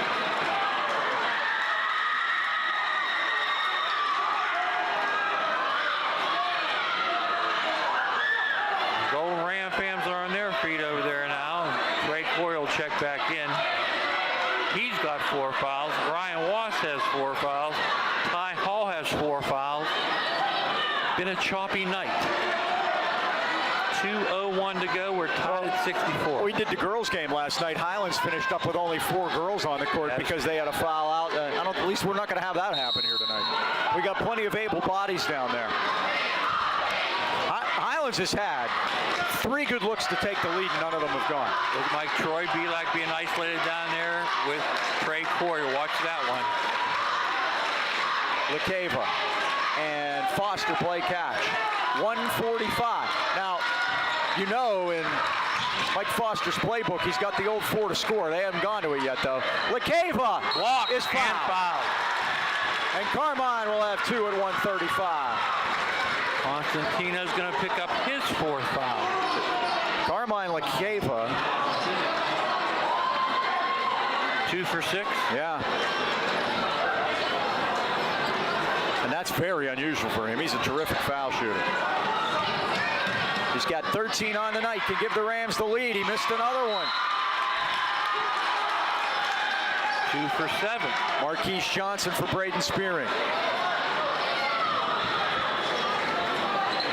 Speaker 2: Golden Ram fans are on their feet over there now. Trey Corey will check back in.
Speaker 4: He's got 4 fouls. Ryan Wass has 4 fouls. Ty Hall has 4 fouls. Been a choppy night. 2:01 to go. We're tied at 64.
Speaker 1: We did the girls' game last night. Highlands finished up with only 4 girls on the court because they had a foul out. At least we're not going to have that happen here tonight. We got plenty of able bodies down there. Highlands has had 3 good looks to take the lead, and none of them have gone.
Speaker 4: With Mike Troy Belak being isolated down there with Trey Corey. Watch that one.
Speaker 1: LaCava and Foster play catch. 1:45. Now, you know, in Mike Foster's playbook, he's got the old 4 to score. They haven't gone to it yet, though. LaCava is fouled. And Carmine will have 2 at 1:35.
Speaker 4: Constantino's going to pick up his 4th foul.
Speaker 1: Carmine LaCava.
Speaker 4: 2 for 6.
Speaker 1: Yeah. And that's very unusual for him. He's a terrific foul shooter. He's got 13 on the night to give the Rams the lead. He missed another one.
Speaker 4: 2 for 7.
Speaker 1: Marquise Johnson for Braden Spearing.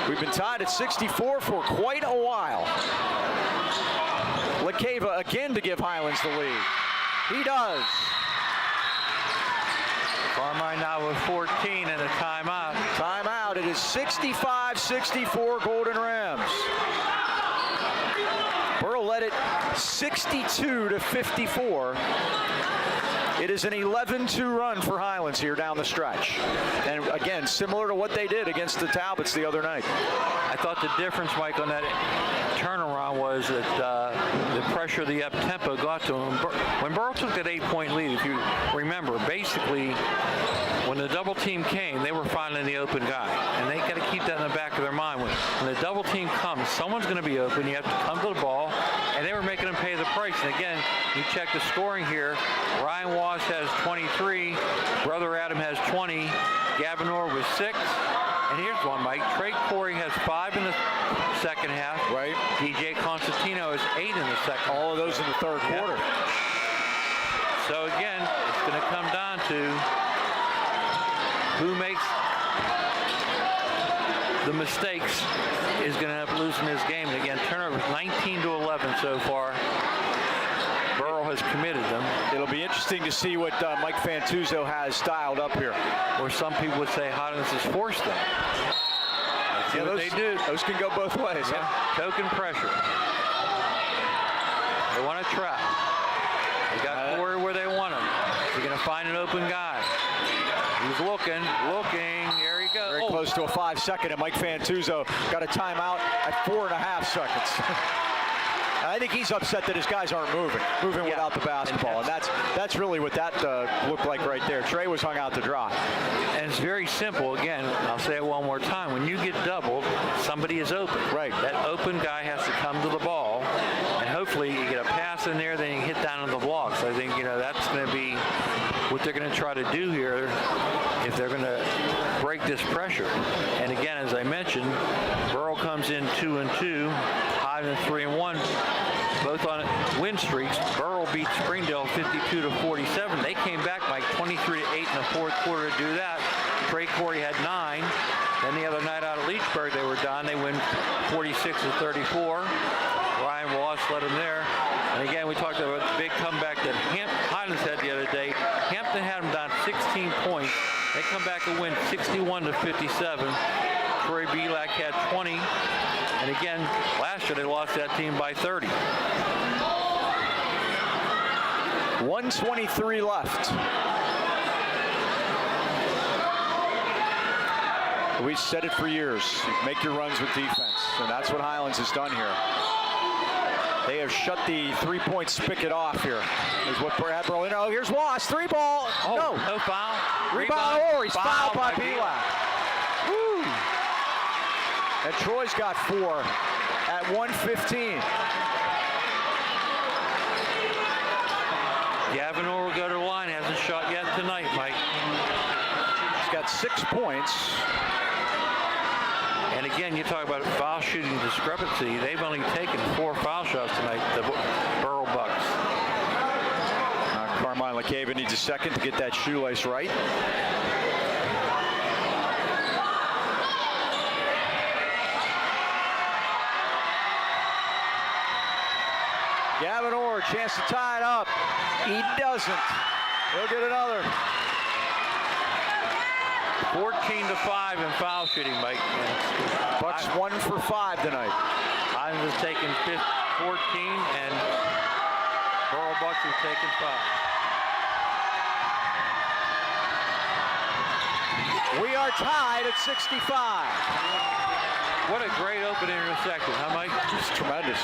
Speaker 1: We've been tied at 64 for quite a while. LaCava again to give Highlands the lead. He does.
Speaker 4: Carmine now with 14 and a timeout.
Speaker 1: Timeout. It is 65-64 Golden Rams. Burrell led it 62-54. It is an 11-2 run for Highlands here down the stretch. And again, similar to what they did against the Talbots the other night.
Speaker 4: I thought the difference, Mike, on that turnaround was that the pressure the up-tempo got to him. When Burrell took that 8-point lead, if you remember, basically when the double team came, they were finding the open guy. And they got to keep that in the back of their mind. When the double team comes, someone's going to be open. You have to come to the ball. And they were making them pay the price. And again, you check the scoring here. Ryan Wass has 23. Brother Adam has 20. Gavin Orr with 6. And here's one, Mike. Trey Corey has 5 in the second half.
Speaker 1: Right.
Speaker 4: DJ Constantino has 8 in the second.
Speaker 1: All of those in the third quarter.
Speaker 4: So again, it's going to come down to who makes the mistakes is going to end up losing this game. And again, turnovers 19-11 so far. Burrell has committed them.
Speaker 1: It'll be interesting to see what Mike Fantuzzo has dialed up here.
Speaker 4: Or some people would say Highlands has forced them. Let's see what they do.
Speaker 1: Those can go both ways.
Speaker 4: Yeah.
Speaker 1: Huh?
Speaker 4: Token pressure. They want to trap. They got Corey where they want him. They're going to find an open guy. He's looking. There he goes.
Speaker 1: Very close to a 5-second, and Mike Fantuzzo got a timeout at 4.5 seconds. I think he's upset that his guys aren't moving without the basketball, and that's really what that looked like right there. Trey was hung out to dry.
Speaker 4: And it's very simple. Again, I'll say it one more time. When you get doubled, somebody is open.
Speaker 1: Right.
Speaker 4: That open guy has to come to the ball, and hopefully you get a pass in there, then you hit down on the blocks. I think that's going to be what they're going to try to do here if they're going to break this pressure. And again, as I mentioned, Burrell comes in 2-2, Highlands 3-1. Both on win streaks. Burrell beat Springdale 52-47. They came back by 23-8 in the fourth quarter to do that. Trey Corey had 9. Then the other night out of Leechburg, they were down. They win 46-34. Ryan Wallace led them there. And again, we talked about the big comeback that Highlands had the other day. Hampton had them down 16 points. They come back and win 61-57. Troy Belak had 20. And again, last year they lost that team by 30.
Speaker 1: 1:23 left. We've said it for years. Make your runs with defense. And that's what Highlands has done here. They have shut the three-point spigot off here. Is what Brad Burrell. Oh, here's Wass. 3-ball.
Speaker 4: No foul.
Speaker 1: Rebound. Oh, he's fouled by Pavlik. Woo. And Troy's got 4 at 1:15.
Speaker 4: Gavin Orr will go to the line. Hasn't shot yet tonight, Mike.
Speaker 1: He's got 6 points.
Speaker 4: And again, you talk about foul shooting discrepancy. They've only taken 4 foul shots tonight, the Burrell Bucks.
Speaker 1: Carmine LeCava needs a second to get that shoelace right. Gavin Orr, chance to tie it up. He doesn't. He'll get another.
Speaker 4: 14-5 in foul shooting, Mike.
Speaker 1: Bucks 1 for 5 tonight.
Speaker 4: Highlands has taken 14, and Burrell Bucks have taken 5.
Speaker 1: We are tied at 65.
Speaker 4: What a great opening intersection, huh, Mike?
Speaker 1: It's tremendous.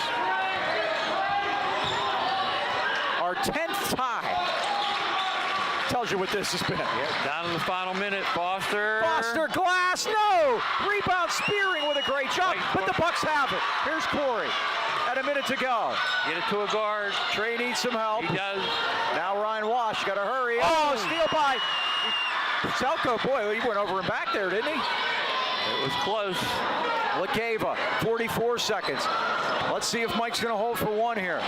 Speaker 1: Our 10th tie. Tells you what this has been.
Speaker 4: Yep, down in the final minute, Foster.
Speaker 1: Foster, glass, no! Rebound, Spearing with a great shot, but the Bucks have it. Here's Corey at a minute to go.
Speaker 4: Get it to a guard.
Speaker 1: Trey needs some help.
Speaker 4: He does.
Speaker 1: Now Ryan Wash, got to hurry. Oh, steal by Selko. Boy, he went over and back there, didn't he?
Speaker 4: It was close.
Speaker 1: LeCava, 44 seconds. Let's see if Mike's going to hold for one here.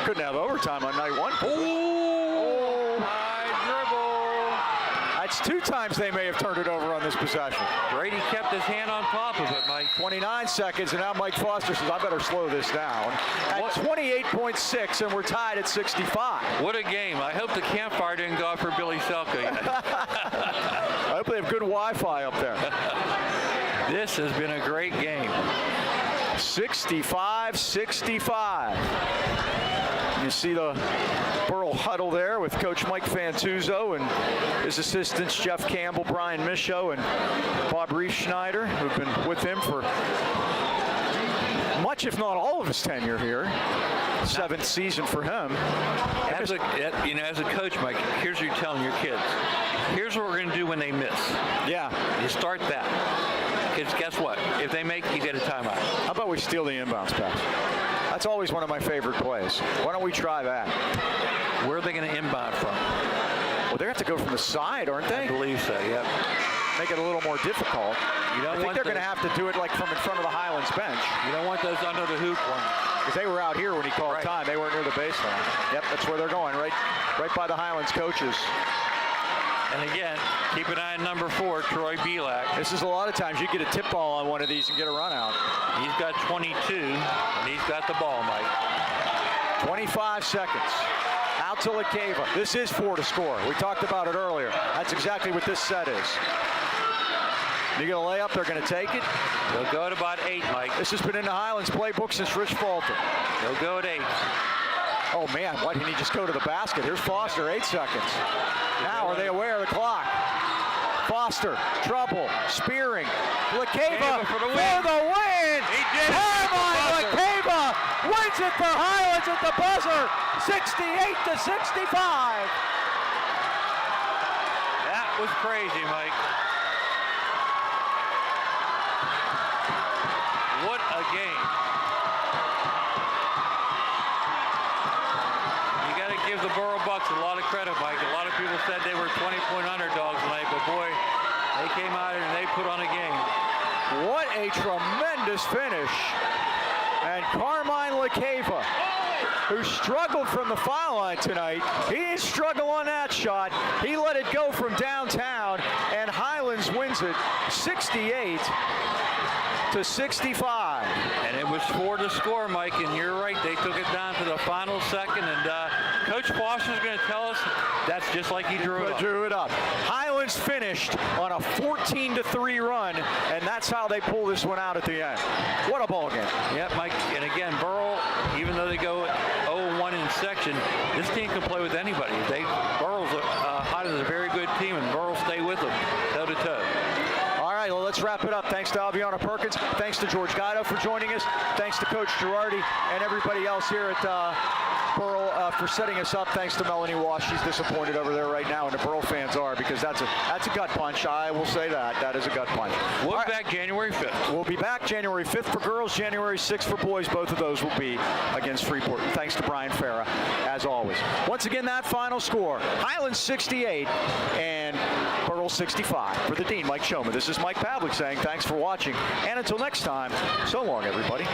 Speaker 1: Couldn't have overtime on night one.
Speaker 4: Oh, high dribble.
Speaker 1: That's 2 times they may have turned it over on this possession.
Speaker 4: Brady kept his hand on top of it, Mike.
Speaker 1: 29 seconds, and now Mike Foster says, I better slow this down. At 28.6, and we're tied at 65.
Speaker 4: What a game. I hope the campfire didn't go out for Billy Selko yet.
Speaker 1: I hope they have good Wi-Fi up there.
Speaker 4: This has been a great game.
Speaker 1: 65-65. You see the Burrell huddle there with Coach Mike Fantuzzo and his assistants Jeff Campbell, Brian Michaud, and Bob Rees-Schneider, who've been with him for much, if not all of his tenure here. 7th season for him.
Speaker 4: As a coach, Mike, here's what you're telling your kids. Here's what we're going to do when they miss.
Speaker 1: Yeah.
Speaker 4: You start that. Because guess what? If they make, you get a timeout.
Speaker 1: How about we steal the inbounds pass? That's always one of my favorite plays. Why don't we try that?
Speaker 4: Where are they going to inbound from?
Speaker 1: Well, they have to go from the side, aren't they?
Speaker 4: I believe so, yep.
Speaker 1: Make it a little more difficult. I think they're going to have to do it like from in front of the Highlands bench.
Speaker 4: You don't want those under the hoop ones.
Speaker 1: Because they were out here when he called time. They weren't near the baseline. Yep, that's where they're going, right by the Highlands coaches.
Speaker 4: And again, keep an eye on number 4, Troy Belak.
Speaker 1: This is a lot of times you get a tip ball on one of these and get a run out.
Speaker 4: He's got 22, and he's got the ball, Mike.
Speaker 1: 25 seconds. Out to LeCava. This is 4 to score. We talked about it earlier. That's exactly what this set is. You get a layup, they're going to take it.
Speaker 4: They'll go at about 8, Mike.
Speaker 1: This has been in the Highlands playbook since Rich Fulton.
Speaker 4: They'll go at 8.
Speaker 1: Oh, man, why didn't he just go to the basket? Here's Foster, 8 seconds. Now, are they aware of the clock? Foster, trouble, Spearing. LeCava
Speaker 4: for the win.
Speaker 1: He did it. LeCava wins it for Highlands at the buzzer, 68-65.
Speaker 4: That was crazy, Mike. What a game. You got to give the Burrell Bucks a lot of credit, Mike. A lot of people said they were 20-point underdogs tonight, but boy, they came out and they put on a game.
Speaker 1: What a tremendous finish. And Carmine LeCava, who struggled from the foul line tonight, he didn't struggle on that shot. He let it go from downtown, and Highlands wins it 68-65.
Speaker 4: And it was 4 to score, Mike, and you're right. They took it down to the final second, and Coach Foster's going to tell us that's just like he drew it up.
Speaker 1: Highlands finished on a 14-3 run, and that's how they pull this one out at the end. What a ball game.
Speaker 4: Yep, Mike, and again, Burrell, even though they go 0-1 in section, this team can play with anybody. Burrell's Highlands is a very good team, and Burrell stay with them toe-to-toe.
Speaker 1: All right, well, let's wrap it up. Thanks to Albiona Perkins. Thanks to George Gatto for joining us. Thanks to Coach Girardi and everybody else here at Burrell for setting us up. Thanks to Melanie Wash. She's disappointed over there right now, and the Burrell fans are, because that's a gut punch. I will say that. That is a gut punch.
Speaker 4: We'll be back January 5th. We'll
Speaker 1: be back January 5th for girls, January 6th for boys. Both of those will be against Freeport. And thanks to Brian Farah, as always. Once again, that final score, Highlands 68 and Burrell 65. For the Dean, Mike Choma, this is Mike Pavlik saying thanks for watching. And until next time, so long, everybody.